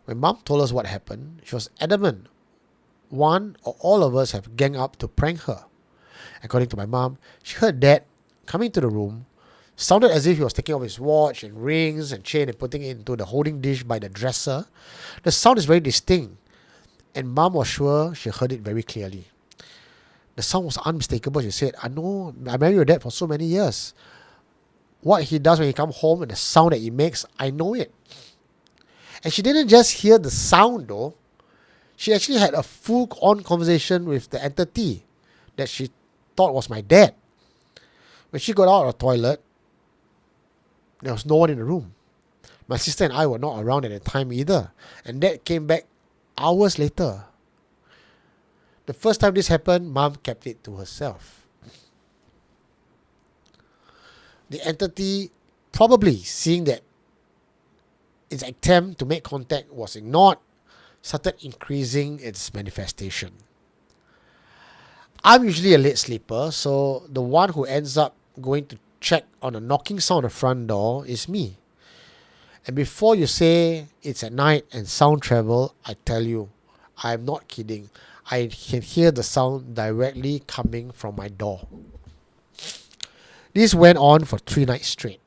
When Mom told us what happened, she was adamant one or all of us have ganged up to prank her. According to my mom, she heard Dad coming to the room, sounded as if he was taking off his watch and rings and chain and putting it into the holding dish by the dresser. The sound is very distinct, and Mom was sure she heard it very clearly. The sound was unmistakable. She said, I know, I married your dad for so many years. What he does when he comes home and the sound that he makes, I know it. And she didn't just hear the sound though. She actually had a full-on conversation with the entity that she thought was my dad. When she got out of the toilet, there was no one in the room. My sister and I were not around at the time either. And Dad came back hours later. The first time this happened, Mom kept it to herself. The entity, probably seeing that its attempt to make contact was ignored, started increasing its manifestation. I'm usually a late sleeper, so the one who ends up going to check on a knocking sound on the front door is me. And before you say it's at night and sound travel, I tell you, I'm not kidding. I can hear the sound directly coming from my door. This went on for 3 nights straight.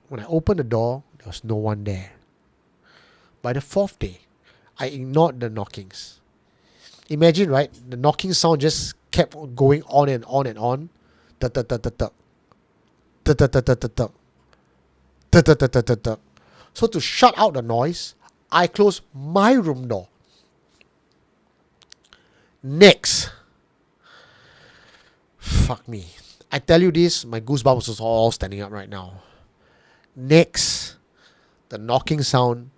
When I opened the door, there was no one there. By the 4th day, I ignored the knockings. Imagine, right? The knocking sound just kept going on and on and on. So to shut out the noise, I closed my room door. Next. Fuck me. I tell you this, my goosebumps are all standing up right now. Next, the knocking sound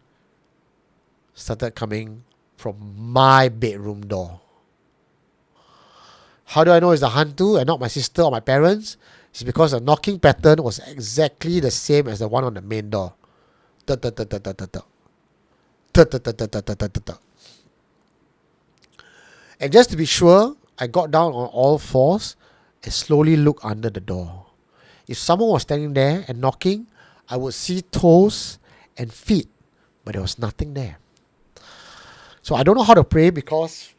started coming from my bedroom door. How do I know it's a hantu and not my sister or my parents? It's because the knocking pattern was exactly the same as the one on the main door. And just to be sure, I got down on all fours and slowly looked under the door. If someone was standing there and knocking, I would see toes and feet, but there was nothing there. So I don't know how to pray because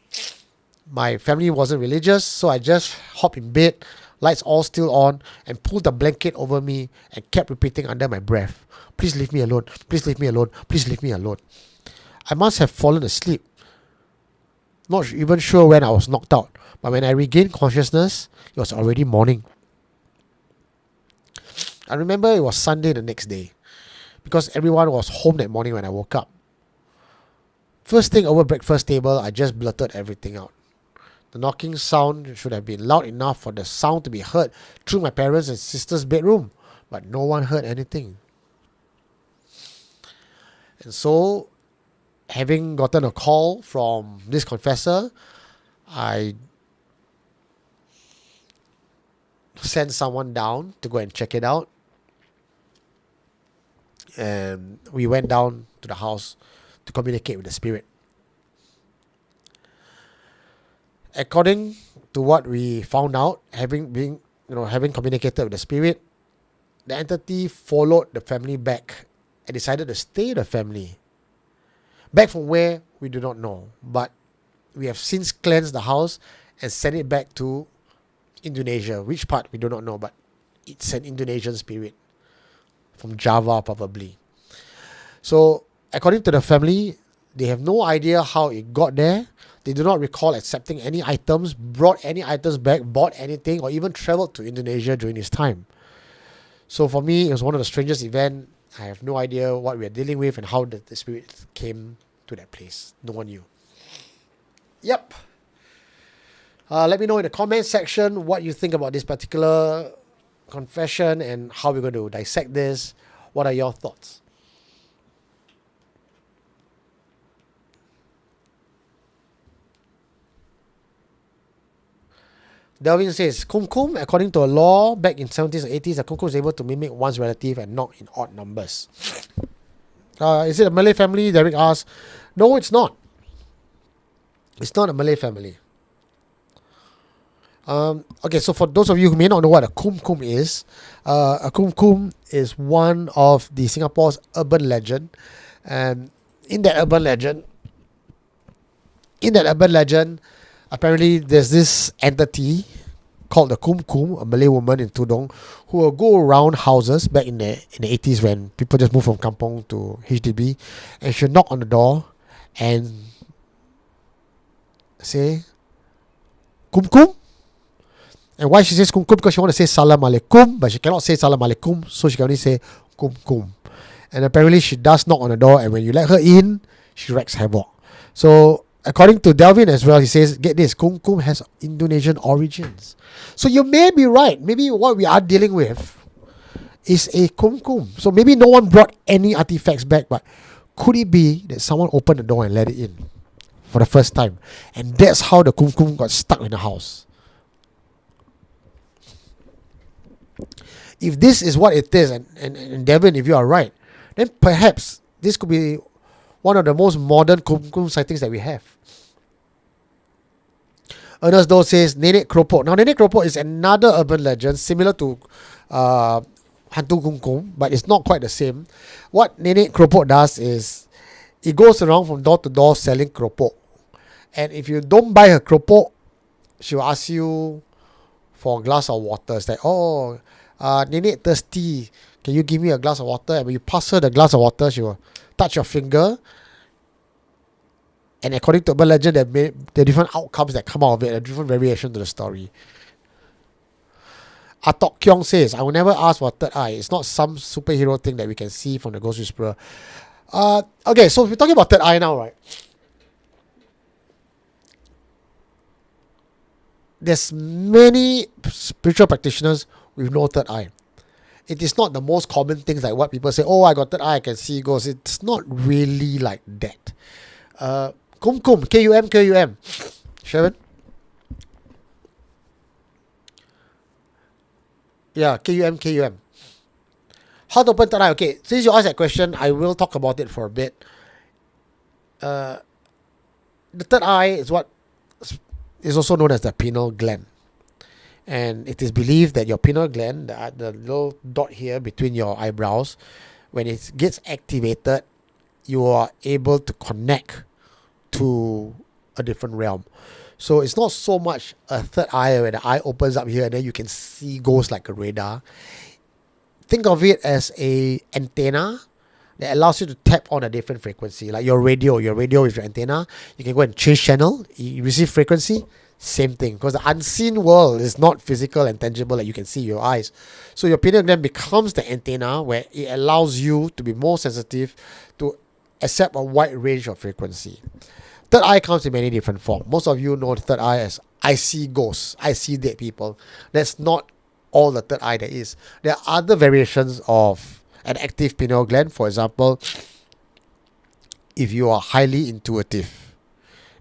my family wasn't religious, so I just hopped in bed, lights all still on, and pulled the blanket over me and kept repeating under my breath, please leave me alone, please leave me alone, please leave me alone. I must have fallen asleep. Not even sure when I was knocked out, but when I regained consciousness, it was already morning. I remember it was Sunday the next day, because everyone was home that morning when I woke up. First thing over breakfast table, I just blurted everything out. The knocking sound should have been loud enough for the sound to be heard through my parents' and sister's bedroom, but no one heard anything. And so, having gotten a call from this confessor, I sent someone down to go and check it out. And we went down to the house to communicate with the spirit. According to what we found out, having communicated with the spirit, the entity followed the family back and decided to stay the family. Back from where we do not know, but we have since cleansed the house and sent it back to Indonesia. Which part we do not know, but it's an Indonesian spirit from Java probably. So according to the family, they have no idea how it got there. They do not recall accepting any items, brought any items back, bought anything, or even traveled to Indonesia during this time. So for me, it was one of the strangest events. I have no idea what we are dealing with and how the spirit came to that place. No one knew. Yep. Let me know in the comment section what you think about this particular confession and how we're going to dissect this. What are your thoughts? Delvin says, Kumkum, according to a law back in 70s and 80s, a Kumkum is able to mimic one's relative and not in odd numbers. Is it a Malay family? Derek asks. No, it's not. It's not a Malay family. Okay, so for those of you who may not know what a kum kum is, a kum kum is one of the Singapore's urban legend, and in that urban legend, apparently there's this entity called the kum kum, a Malay woman in Tudong, who will go around houses back in the 80s when people just moved from kampong to HDB, and she'll knock on the door and say kum kum. And why she says kum kum? Because she want to say salam alaikum, but she cannot say salam alaikum, so she can only say kum kum. And apparently she does knock on the door, and when you let her in, she wreaks havoc. So according to Delvin as well, he says, get this, kum kum has Indonesian origins. So you may be right. Maybe what we are dealing with is a kum kum. So maybe no one brought any artifacts back, but could it be that someone opened the door and let it in for the first time? And that's how the kum kum got stuck in the house. If this is what it is, and Devin, if you are right, then perhaps this could be one of the most modern kum kum sightings that we have. Ernest Doe says Nenek Keropok. Now, Nenek Keropok is another urban legend similar to Hantu Kum Kum, but it's not quite the same. What Nenek Keropok does is it goes around from door to door selling keropok. And if you don't buy her keropok, she will ask you for a glass of water. It's like, oh, Nenek thirsty. Can you give me a glass of water? And when you pass her the glass of water, she will touch your finger. And according to urban legend, there are different outcomes that come out of it, a different variation to the story. Atok Kyong says, I will never ask for third eye. It's not some superhero thing that we can see from the Ghost Whisperer. Okay, so we're talking about third eye now, right? There's many spiritual practitioners with no third eye. It is not the most common things like what people say, oh, I got third eye, I can see ghosts. It's not really like that. Kum Kum, K-U-M, K-U-M. Sharon? Yeah, K-U-M, K-U-M. How to open third eye? Okay, since you asked that question, I will talk about it for a bit. The third eye is what is also known as the pineal gland. And it is believed that your pineal gland, the little dot here between your eyebrows, when it gets activated, you are able to connect to a different realm. So it's not so much a third eye where the eye opens up here and then you can see ghosts like a radar. Think of it as a antenna that allows you to tap on a different frequency. Like your radio is your antenna. You can go and change channel, you receive frequency, same thing. Because the unseen world is not physical and tangible like you can see your eyes. So your pineal gland becomes the antenna where it allows you to be more sensitive to accept a wide range of frequency. Third eye comes in many different forms. Most of you know the third eye as I see ghosts, I see dead people. That's not all the third eye there is. There are other variations of an active pineal gland. For example, if you are highly intuitive,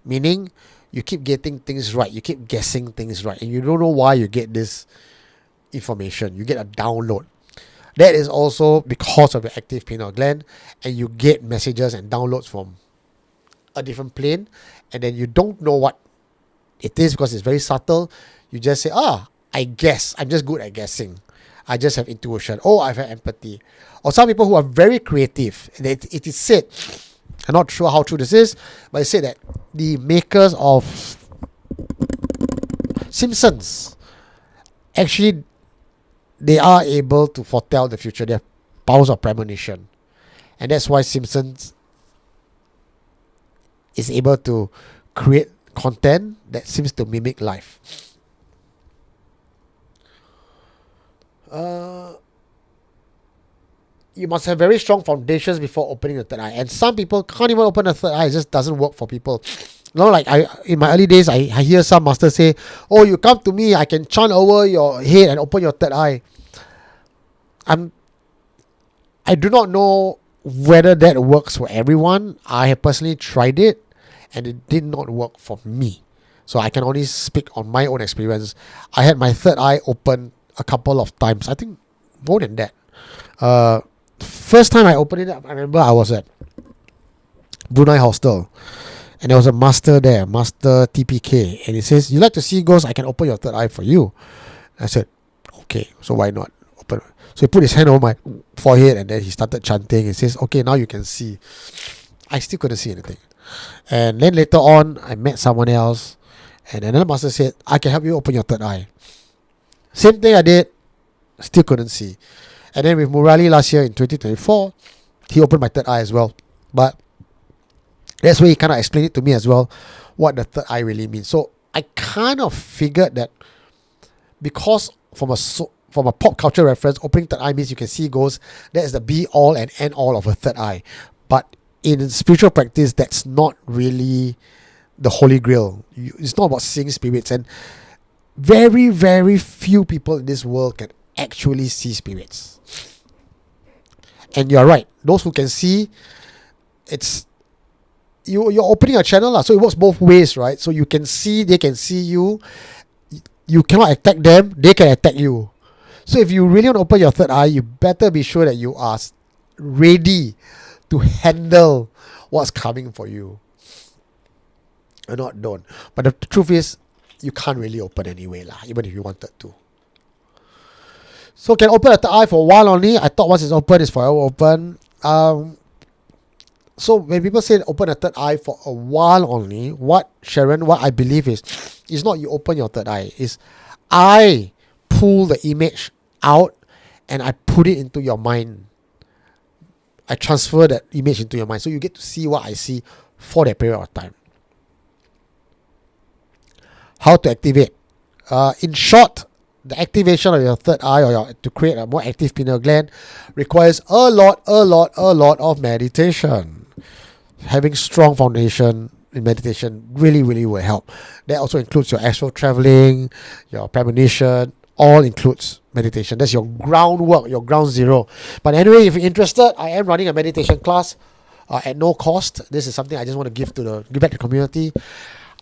meaning you keep getting things right, you keep guessing things right, and you don't know why you get this information. You get a download. That is also because of the active pineal gland, and you get messages and downloads from a different plane, and then you don't know what it is because it's very subtle. You just say, I guess. I'm just good at guessing. I just have intuition. Oh, I have empathy. Or some people who are very creative, and it is said, I'm not sure how true this is, but it's said that the makers of Simpsons, actually, they are able to foretell the future. They have powers of premonition. And that's why Simpsons is able to create content that seems to mimic life. You must have very strong foundations before opening the third eye. And some people can't even open a third eye. It just doesn't work for people. You know, like in my early days, I hear some masters say, oh, you come to me, I can chant over your head and open your third eye. I do not know whether that works for everyone. I have personally tried it, and it did not work for me. So I can only speak on my own experience. I had my third eye open a couple of times. I think more than that. First time I opened it up, I remember I was at Brunei Hostel. And there was a master there, Master TPK, and he says, "You like to see ghosts? I can open your third eye for you." I said, "Okay, so why not open?" So he put his hand over my forehead, and then he started chanting. He says, "Okay, now you can see." I still couldn't see anything. And then later on, I met someone else, and another master said, "I can help you open your third eye." Same thing I did, still couldn't see. And then with Murali last year in 2024, he opened my third eye as well. But that's where he kind of explained it to me as well, what the third eye really means. So I kind of figured that because from a pop culture reference, opening third eye means you can see ghosts. That is the be all and end all of a third eye. But in spiritual practice, that's not really the holy grail. It's not about seeing spirits, and very, very few people in this world can actually see spirits. And you're right, those who can see, it's you're opening a channel, so it works both ways, right? So you can see, they can see you. You cannot attack them, they can attack you. So if you really want to open your third eye, you better be sure that you are ready to handle what's coming for you. Or not, don't. But the truth is, you can't really open anyway, even if you wanted to. So can open a third eye for a while only. I thought once it's open, it's forever open. So when people say open a third eye for a while only, what I believe is not you open your third eye. Is I pull the image out and I put it into your mind. I transfer that image into your mind. So you get to see what I see for that period of time. How to activate? In short, the activation of your third eye to create a more active pineal gland requires a lot of meditation. Having strong foundation in meditation really will help. That also includes your astral traveling, your premonition, all includes meditation. That's your groundwork, your ground zero. But anyway, if you're interested, I am running a meditation class at no cost. This is something I just want to give back to the community.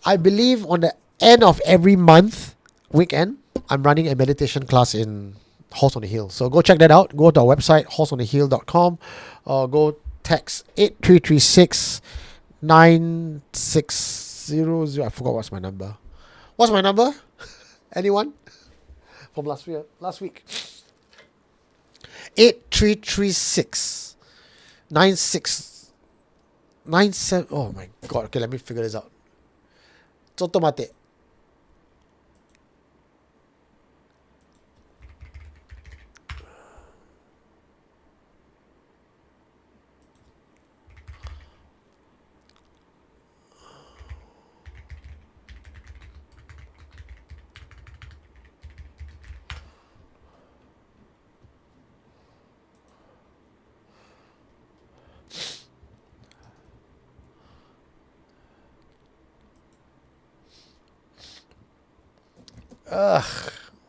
I believe on the end of every month, weekend, I'm running a meditation class in Halls on the Hill. So go check that out. Go to our website, hallsonthehill.com, or go text 8336 9600. I forgot what's my number. What's my number? Anyone? From last week. 8336 9697. Oh my god. Okay, let me figure this out. Chotomate.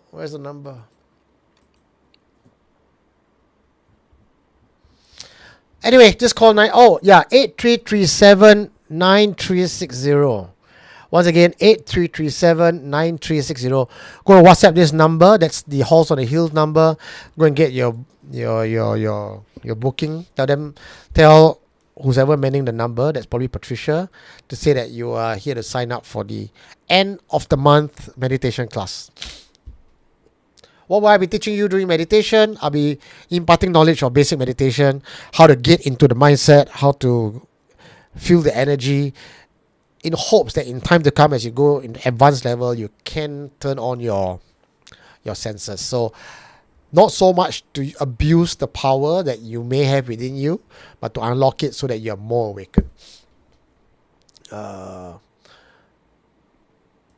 Where's the number? Anyway, just call 8337 9360. Once again, 8337 9360. Go to WhatsApp this number. That's the Halls on the Hill number. Go and get your booking. Tell who's ever manning the number, that's probably Patricia, to say that you are here to sign up for the end of the month meditation class. What will I be teaching you during meditation? I'll be imparting knowledge of basic meditation, how to get into the mindset, how to feel the energy, in hopes that in time to come, as you go in advanced level, you can turn on your senses. So not so much to abuse the power that you may have within you, but to unlock it so that you're more awakened.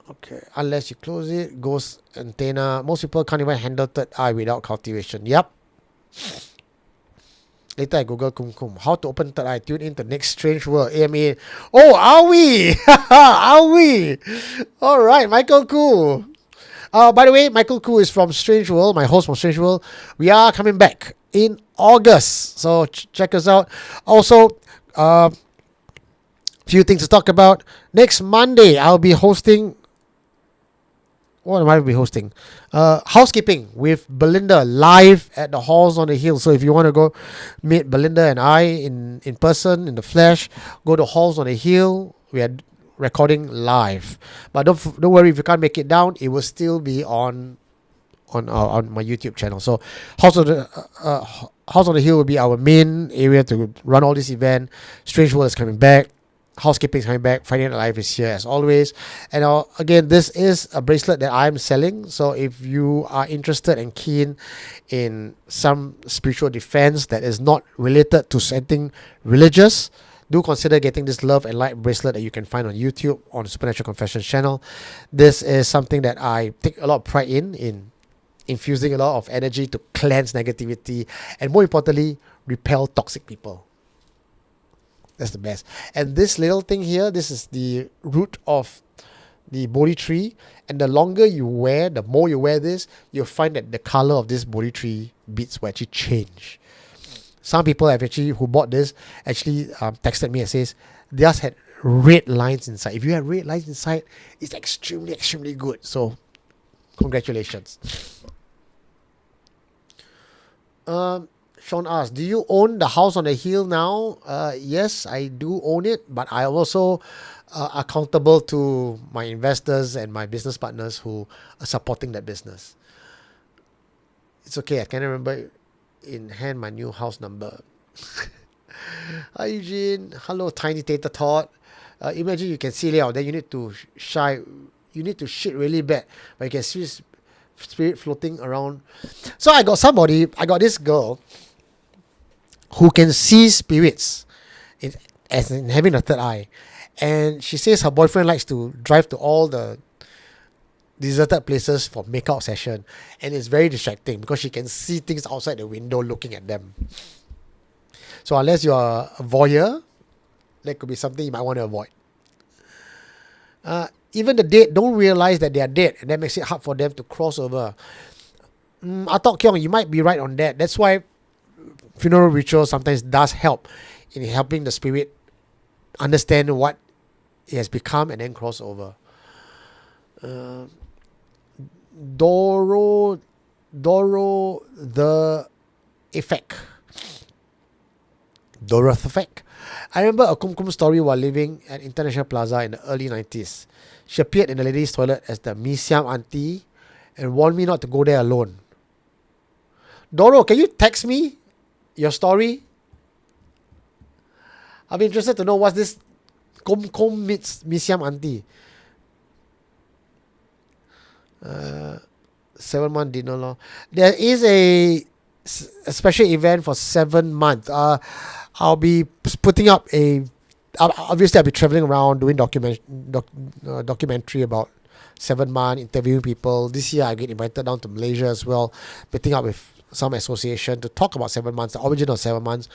Okay, unless you close it, ghost antenna. Most people can't even handle third eye without cultivation. Yep. Later I Google Kum. How to open third eye. Tune in to Next Strange World. AMA. Oh, are we? Are we? All right, Michael Koo. By the way, Michael Koo is from Strange World, my host from Strange World. We are coming back in August, so check us out. Also, few things to talk about. Next Monday, I'll be hosting. What am I be hosting? Housekeeping with Belinda live at the Halls on the Hill. So if you want to go meet Belinda and I in person, in the flesh, go to Halls on the Hill We are recording live, but don't worry if you can't make it down. It will still be on my YouTube channel. So House on the Hill will be our main area to run all this event. Strange World is coming back. Housekeeping is coming back. Friday Night Live is here as always. And again, this is a bracelet that I'm selling. So if you are interested and keen in some spiritual defense that is not related to something religious, do consider getting this Love and Light bracelet that you can find on YouTube on the Supernatural Confessions channel. This is something that I take a lot of pride in infusing a lot of energy to cleanse negativity and, more importantly, repel toxic people. That's the best. And this little thing here, this is the root of the Bodhi tree. And the longer you wear, the more you wear this, you'll find that the color of this Bodhi tree beads will actually change. Some people who bought this actually texted me and says, theirs had red lines inside. If you have red lines inside, it's extremely, extremely good. So, congratulations. Sean asks, do you own the House on the Hill now? Yes, I do own it, but I am also accountable to my investors and my business partners who are supporting that business. It's okay, I can't remember in hand my new house number. Hi Eugene, hello Tiny Tater Tot. Imagine you can see Leo, then you need to shit really bad, but you can see spirit floating around. So I got this girl who can see spirits as in having a third eye. And she says her boyfriend likes to drive to all the deserted places for makeout session. And it's very distracting because she can see things outside the window looking at them. So unless you're a voyeur, that could be something you might want to avoid. Even the dead don't realize that they are dead, and that makes it hard for them to cross over. Atok Kyong, you might be right on that. That's why funeral ritual sometimes does help in helping the spirit understand what it has become and then cross over. Doro the effect. Doroth effect. I remember a Kumkum story while living at International Plaza in the early 90s. She appeared in the ladies' toilet as the Mee Siam auntie and warned me not to go there alone. Doro, can you text me your story? I'll be interested to know what's this Kumkum meets Mee Siam auntie. 7-month dinner law. There is a special event for 7 months. I'll be putting up obviously I'll be traveling around doing documentary about 7 months, interviewing people. This year I get invited down to Malaysia as well, meeting up with some association to talk about 7 months, the origin of 7 months.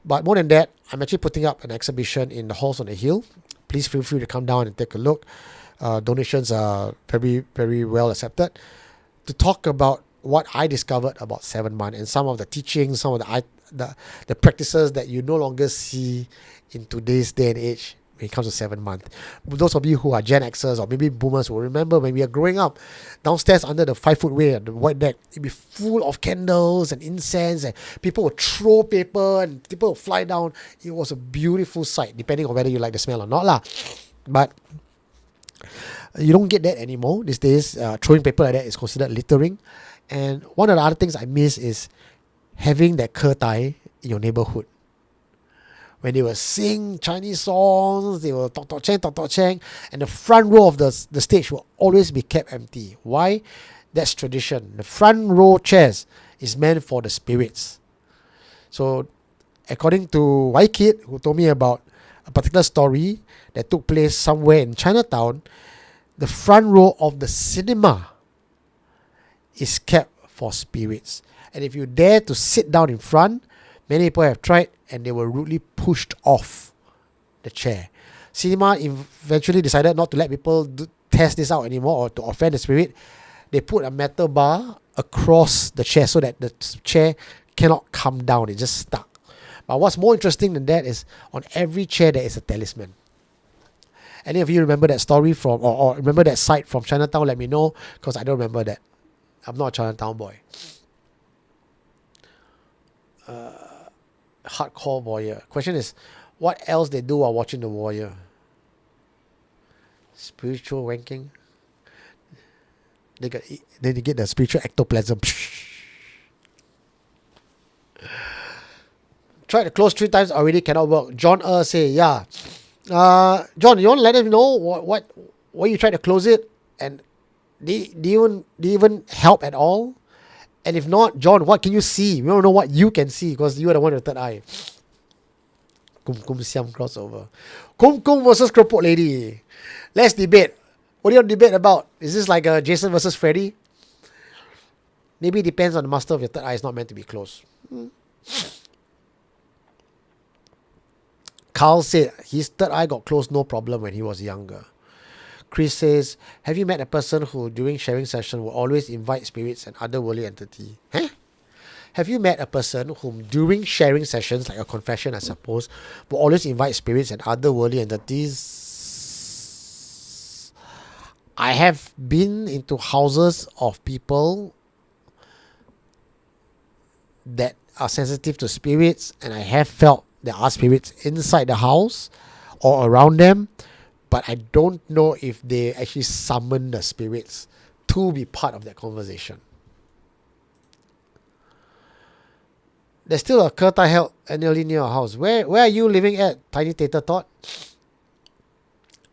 But more than that, I'm actually putting up an exhibition in the Halls on the Hill. Please feel free to come down and take a look. Donations are very, very well accepted. To talk about what I discovered about 7 months and some of the teachings, some of the practices that you no longer see in today's day and age when it comes to 7 months. Those of you who are Gen Xers or maybe boomers will remember when we are growing up, downstairs under the 5-foot way at the white deck, it'd be full of candles and incense, and people would throw paper and people would fly down. It was a beautiful sight, depending on whether you like the smell or not lah. But you don't get that anymore these days. Throwing paper like that is considered littering. And one of the other things I miss is having that ke tai in your neighborhood. When they will sing Chinese songs, they will talk chang, and the front row of the stage will always be kept empty. Why? That's tradition. The front row chairs is meant for the spirits. So, according to Waikid, who told me about a particular story that took place somewhere in Chinatown, the front row of the cinema is kept for spirits. And if you dare to sit down in front, many people have tried and they were rudely pushed off the chair. Cinema eventually decided not to let people test this out anymore or to offend the spirit. They put a metal bar across the chair so that the chair cannot come down. It's just stuck. But what's more interesting than that is on every chair there is a talisman. Any of you remember that story from or remember that sight from Chinatown? Let me know, because I don't remember that. I'm not a Chinatown boy. Hardcore warrior. Question is, what else they do while watching the warrior? Spiritual wanking. Then you get the spiritual ectoplasm. Tried to close 3 times already, cannot work. John say, yeah. John, you want to let him know what you tried to close it, and did you even help at all? And if not, John, what can you see? We don't know what you can see because you are the one with the third eye. Kum Siam crossover. Kum versus Keropok Lady. Let's debate. What do you want to debate about? Is this like a Jason versus Freddy? Maybe it depends on the master of your third eye. It's not meant to be closed. Carl said his third eye got closed no problem when he was younger. Chris says, have you met a person who during sharing session will always invite spirits and other worldly entity? Huh? Have you met a person whom during sharing sessions, like a confession I suppose, will always invite spirits and other worldly entities? I have been into houses of people that are sensitive to spirits, and I have felt there are spirits inside the house or around them, but I don't know if they actually summon the spirits to be part of that conversation. There's still a Kertai held annually near our house. Where are you living at, Tiny Tater Tot?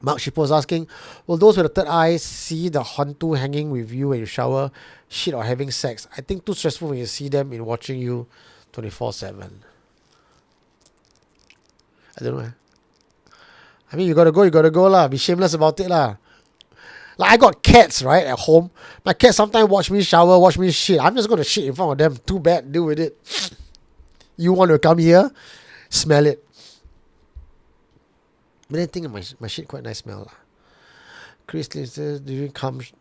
Mark Shippo's asking, will those with the third eye see the hantu hanging with you when you shower, shit, or having sex? I think too stressful when you see them in watching you 24/7. I don't know. I mean, you gotta go lah. Be shameless about it lah. Like I got cats, right, at home. My cats sometimes watch me shower, watch me shit. I'm just gonna shit in front of them. Too bad, deal with it. You want to come here? Smell it. But I think my shit quite nice smell lah. Chris says during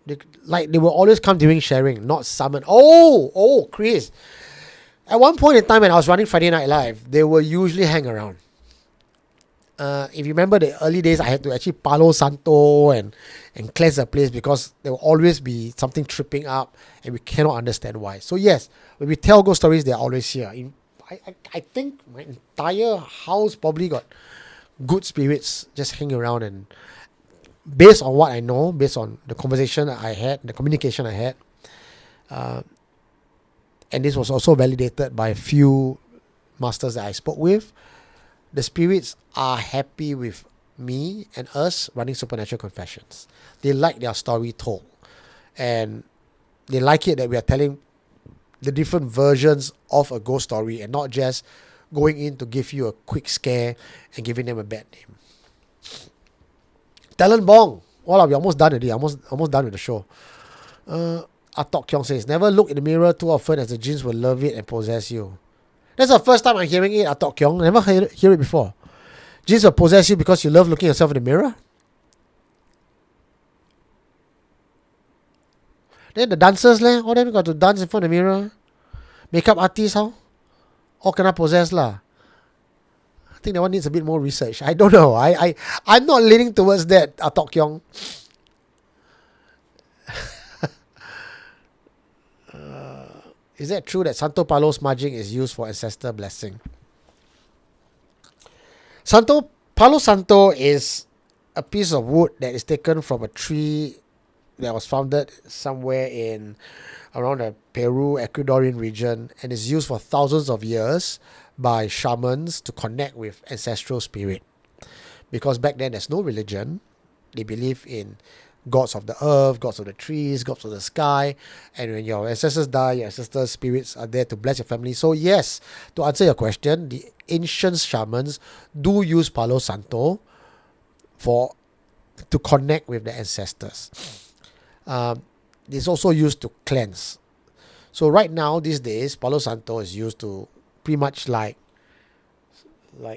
they will always come during sharing, not summon. Oh, Chris. At one point in time when I was running Friday Night Live, they will usually hang around. If you remember the early days, I had to actually Palo Santo and cleanse the place because there will always be something tripping up and we cannot understand why. So yes, when we tell ghost stories, they're always here. I think my entire house probably got good spirits just hanging around, and based on what I know, based on the conversation that I had, the communication I had, and this was also validated by a few masters that I spoke with, the spirits are happy with me and us running Supernatural Confessions. They like their story told, and they like it that we are telling the different versions of a ghost story and not just going in to give you a quick scare and giving them a bad name. Talon Bong. Well, we're almost done already. Almost done with the show. Atok Kyong says, never look in the mirror too often as the jinns will love it and possess you. That's the first time I'm hearing it, Atok Kyong. Never hear it before. Jinns will possess you because you love looking yourself in the mirror? Then the dancers, all them got to dance in front of the mirror. Makeup artists, how? All cannot possess lah. I think that one needs a bit more research. I don't know. I'm not leaning towards that, Atok Kyong. Is that true that Santo Palo smudging is used for ancestor blessing? Palo Santo is a piece of wood that is taken from a tree that was founded somewhere in around the Peru, Ecuadorian region, and is used for thousands of years by shamans to connect with ancestral spirit. Because back then there's no religion. They believe in gods of the earth, gods of the trees, gods of the sky, and when your ancestors die, your ancestors' spirits are there to bless your family. So yes, to answer your question, the ancient shamans do use Palo Santo to connect with the ancestors. It's also used to cleanse. So right now, these days, Palo Santo is used to pretty much like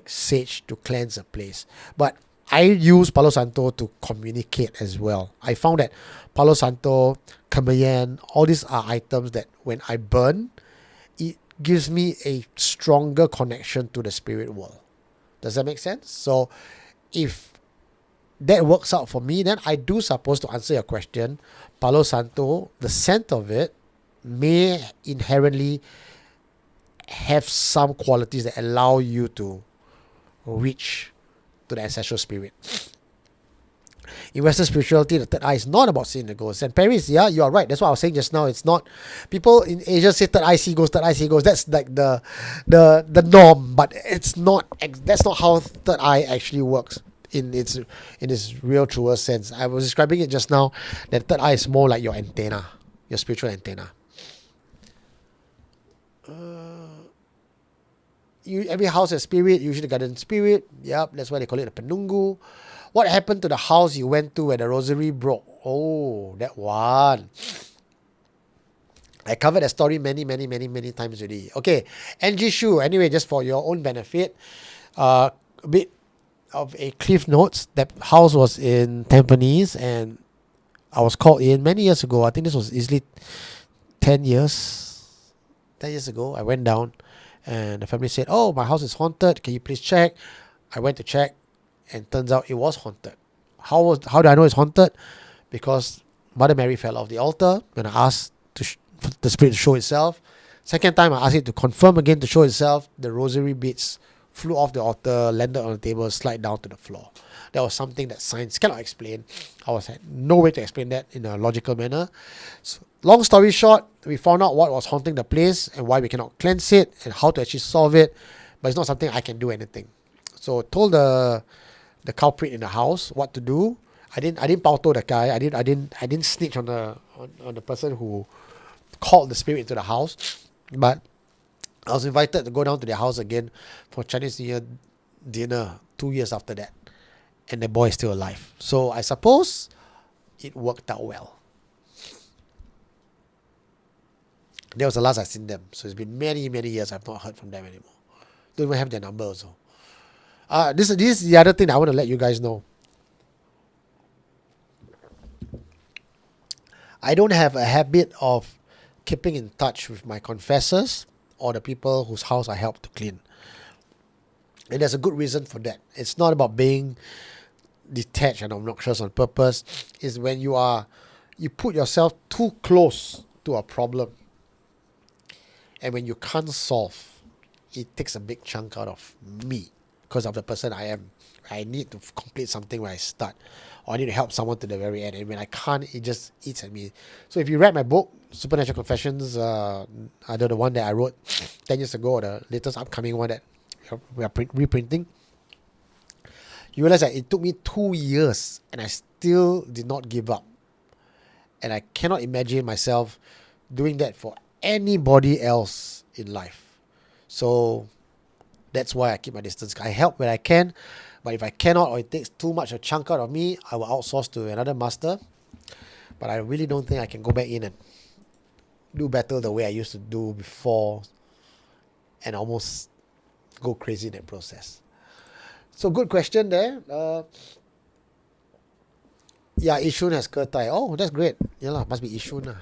sage to cleanse a place. But I use Palo Santo to communicate as well. I found that Palo Santo, Cayenne, all these are items that when I burn, it gives me a stronger connection to the spirit world. Does that make sense? So if that works out for me, then I do suppose, to answer your question, Palo Santo, the scent of it may inherently have some qualities that allow you to reach to the ancestral spirit. In Western spirituality, the third eye is not about seeing the ghosts. And Paris, yeah, you are right. That's what I was saying just now. It's not. People in Asia say third eye see ghosts, third eye see ghosts. That's like the norm, but it's not. That's not how third eye actually works in its real truest sense. I was describing it just now. That third eye is more like your antenna, your spiritual antenna. Every house has spirit, usually garden spirit. Yep, that's why they call it a penunggu. What happened to the house you went to when the rosary broke? Oh, that one. I covered that story many times already. Okay, Angie Shu. Anyway, just for your own benefit, a bit of a cliff notes. That house was in Tampines, and I was called in many years ago. I think this was easily 10 years ago. I went down, and the family said, "Oh, my house is haunted. Can you please check?" I went to check, and turns out it was haunted. How do I know it's haunted? Because Mother Mary fell off the altar when I asked the spirit to show itself. Second time I asked it to confirm again to show itself. The rosary beads flew off the altar, landed on the table, slide down to the floor. That was something that science cannot explain. I had no way to explain that in a logical manner. So, long story short, we found out what was haunting the place and why we cannot cleanse it and how to actually solve it. But it's not something I can do anything. So told the culprit in the house what to do. I didn't pauto the guy. I didn't snitch on the person who called the spirit into the house. But I was invited to go down to their house again for Chinese New Year dinner 2 years after that. And the boy is still alive. So I suppose it worked out well. That was the last I've seen them. So it's been many years I've not heard from them anymore. Don't even have their number also. This is the other thing I want to let you guys know. I don't have a habit of keeping in touch with my confessors or the people whose house I help to clean. And there's a good reason for that. It's not about being detached and obnoxious on purpose. It's when you put yourself too close to a problem. And when you can't solve, it takes a big chunk out of me because of the person I am. I need to complete something when I start, or I need to help someone to the very end. And when I can't, it just eats at me. So if you read my book, Supernatural Confessions, either the one that I wrote 10 years ago or the latest upcoming one that we are reprinting, you realize that it took me 2 years and I still did not give up. And I cannot imagine myself doing that for anybody else in life. So that's why I keep my distance. I help when I can, but if I cannot or it takes too much a chunk out of me, I will outsource to another master. But I really don't think I can go back in and do better the way I used to do before and almost go crazy in that process. So good question there. Yeah, Ishun has Kertai. Oh, that's great. Yeah, must be Ishun.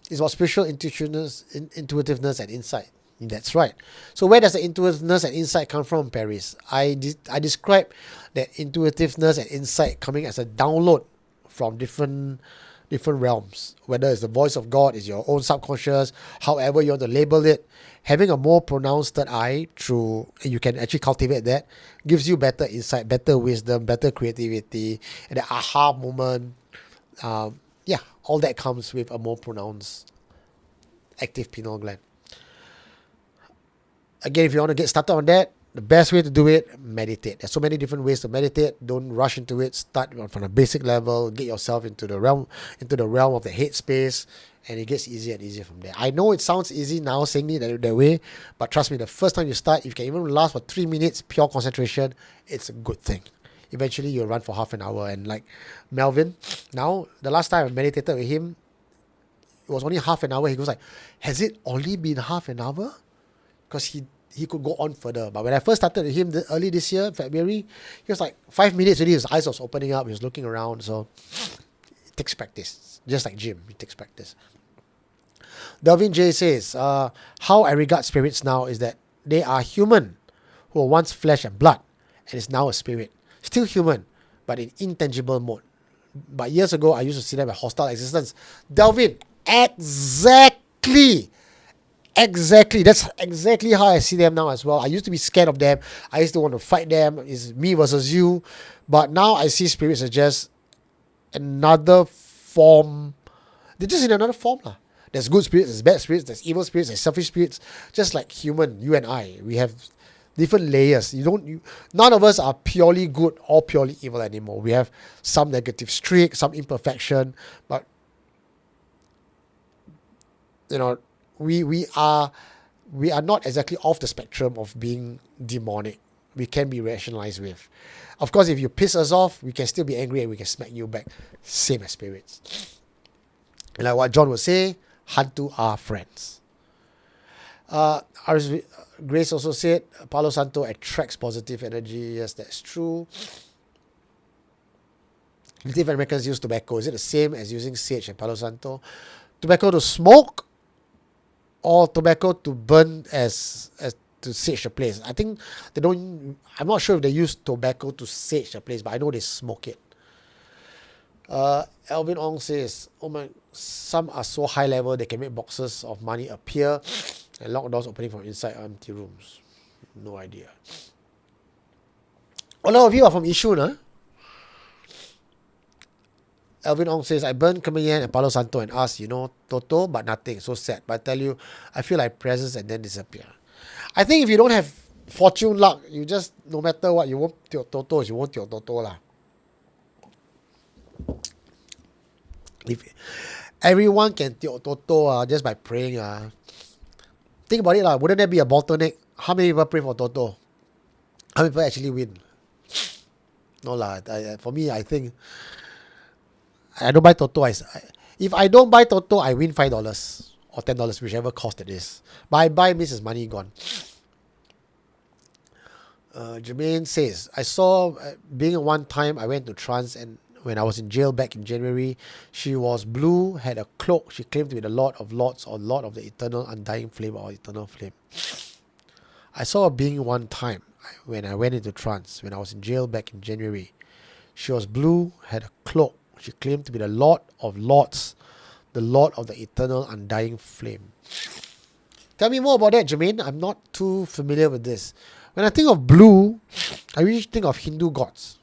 It's about spiritual intuitiveness and insight. That's right. So where does the intuitiveness and insight come from, Paris? I describe that intuitiveness and insight coming as a download from different realms. Whether it's the voice of God, is your own subconscious, however you want to label it. Having a more pronounced third eye, you can actually cultivate that, gives you better insight, better wisdom, better creativity, and the aha moment. All that comes with a more pronounced active pineal gland. Again, if you want to get started on that, the best way to do it, meditate. There's so many different ways to meditate. Don't rush into it. Start from a basic level. Get yourself into the realm of the head space, and it gets easier and easier from there. I know it sounds easy now saying it that way, but trust me, the first time you start, if you can even last for 3 minutes, pure concentration, it's a good thing. Eventually, you'll run for half an hour. And like Melvin, now, the last time I meditated with him, it was only half an hour. He goes like, has it only been half an hour? Because he could go on further. But when I first started with him early this year, February, he was like 5 minutes already, his eyes was opening up, he was looking around. So it takes practice. Just like gym, it takes practice. Delvin J says, how I regard spirits now is that they are human who were once flesh and blood and is now a spirit. Still human, but in intangible mode. But years ago, I used to see them as hostile existence. Delvin, exactly. Exactly. That's exactly how I see them now as well. I used to be scared of them. I used to want to fight them. It's me versus you. But now I see spirits as just another form. They're just in another form. Lah. There's good spirits, there's bad spirits, there's evil spirits, there's selfish spirits. Just like human, you and I. We have different layers. None of us are purely good or purely evil anymore. We have some negative streak, some imperfection, but we are not exactly off the spectrum of being demonic. We can be rationalized with. Of course, if you piss us off, we can still be angry and we can smack you back. Same as spirits. And like what John would say, Hantu are friends. Grace also said, Palo Santo attracts positive energy. Yes, that's true. Native Americans use tobacco. Is it the same as using sage and Palo Santo? Tobacco to smoke or tobacco to burn as to sage the place? I think they don't. I'm not sure if they use tobacco to sage the place, but I know they smoke it. Alvin Ong says, "Oh my, some are so high level they can make boxes of money appear and lock doors opening from inside empty rooms." No idea. A lot of you are from Yishun, huh? Alvin Ong says, I burned Kamayan and Palo Santo and asked, Toto, but nothing. So sad. But I tell you, I feel like presence and then disappear. I think if you don't have fortune luck, you just, no matter what, you won't tiok Toto, you won't tiok Toto lah. If everyone can tiok Toto just by praying, think about it lah. Wouldn't that be a bottleneck? How many people pray for Toto? How many people actually win? No lah. For me, I think I don't buy Toto. If I don't buy Toto, I win $5 or $10, whichever cost it is. But I buy means it's money gone. Jermaine says, I saw being one time I went to trance and when I was in jail back in January, she was blue, had a cloak. She claimed to be the Lord of Lords or Lord of the Eternal Undying Flame or Eternal Flame. I saw a being one time when I went into trance when I was in jail back in January. She was blue, had a cloak. She claimed to be the Lord of Lords, the Lord of the Eternal Undying Flame. Tell me more about that, Jermaine. I'm not too familiar with this. When I think of blue, I usually think of Hindu gods.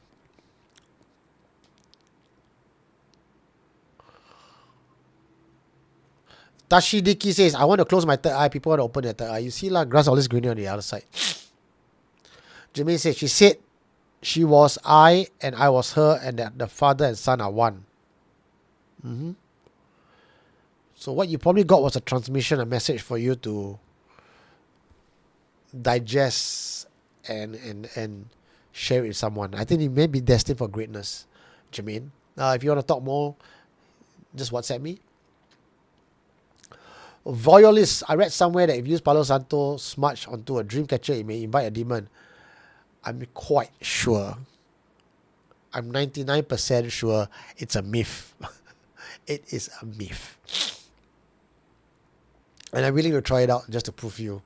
Tashidiki says, I want to close my third eye. People want to open their third eye. You see, grass always greener on the other side. Jermaine says, she said she was I and I was her and that the father and son are one. So what you probably got was a transmission, a message for you to digest and share it with someone. I think it may be destined for greatness, Jermaine. If you want to talk more, just WhatsApp me. Voyolist, I read somewhere that if you use Palo Santo smudge onto a dream catcher, it may invite a demon. I'm quite sure. I'm 99% sure it's a myth. It is a myth. And I'm willing to try it out just to prove you.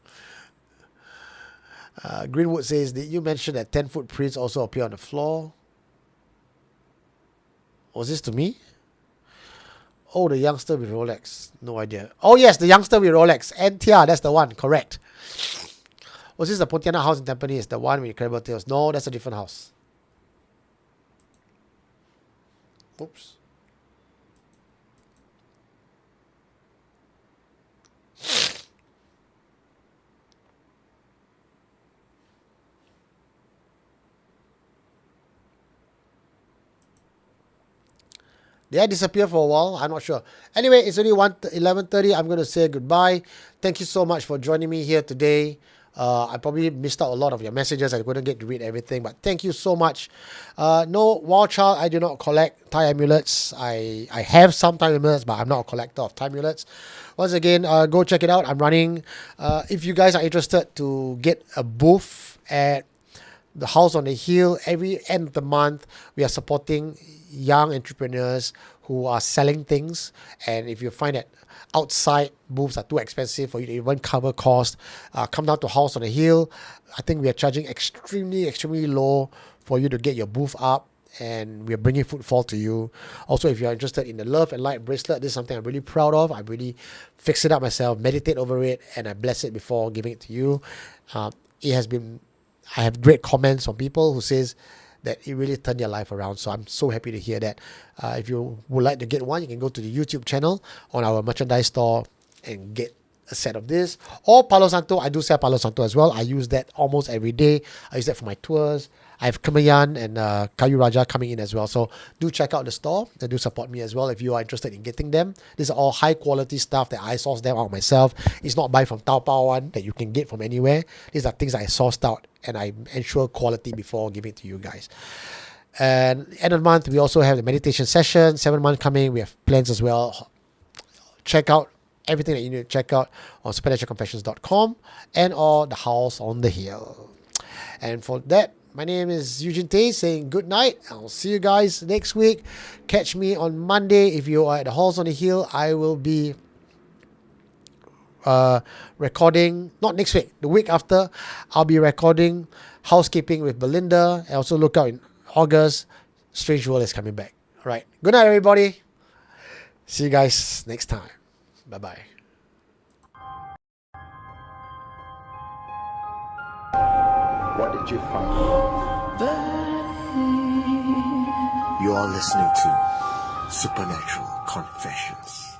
Greenwood says, did you mention that 10-foot prints also appear on the floor? Was this to me? Oh, the youngster with Rolex. No idea. Oh, yes, the youngster with Rolex. NTR, that's the one. Correct. Was this the Pontianak house in Tampines? The one with Incredible Tales? No, that's a different house. Oops. Did I disappear for a while? I'm not sure. Anyway, it's only 11:30. I'm going to say goodbye. Thank you so much for joining me here today. I probably missed out a lot of your messages. I couldn't get to read everything, but thank you so much. No, Wild Child, I do not collect Thai amulets. I have some Thai amulets, but I'm not a collector of Thai amulets. Once again, go check it out. I'm running. If you guys are interested to get a booth at the House on the Hill, every end of the month, we are supporting young entrepreneurs who are selling things. And if you find that outside booths are too expensive for you to even cover cost, come down to House on the Hill. I think we are charging extremely low for you to get your booth up. and we're bringing footfall to you. Also, if you're interested in the Love and Light bracelet, this is something I'm really proud of. I really fix it up myself, meditate over it, and I bless it before giving it to you. It has been, I have great comments from people who says that it really turned their life around. So I'm so happy to hear that. If you would like to get one, you can go to the YouTube channel on our merchandise store and get a set of this. Or Palo Santo, I do sell Palo Santo as well. I use that almost every day. I use that for my tours. I have Kamayan and Kayu Raja coming in as well. So do check out the store and do support me as well if you are interested in getting them. These are all high quality stuff that I source them out myself. It's not buy from Taobao one that you can get from anywhere. These are things I sourced out and I ensure quality before giving it to you guys. And end of the month, we also have the meditation session, 7 month coming. We have plans as well. Check out everything that you need to check out on supernaturalconfessions.com and or the house on the hill. And for that, my name is Eugene Tay saying good night. I'll see you guys next week. Catch me on Monday. If you are at the halls on the hill, I will be recording, not next week, the week after. I'll be recording Housekeeping with Belinda. And also look out in August, Strange World is coming back. All right. Good night, everybody. See you guys next time. Bye-bye. What did you find? You are listening to Supernatural Confessions.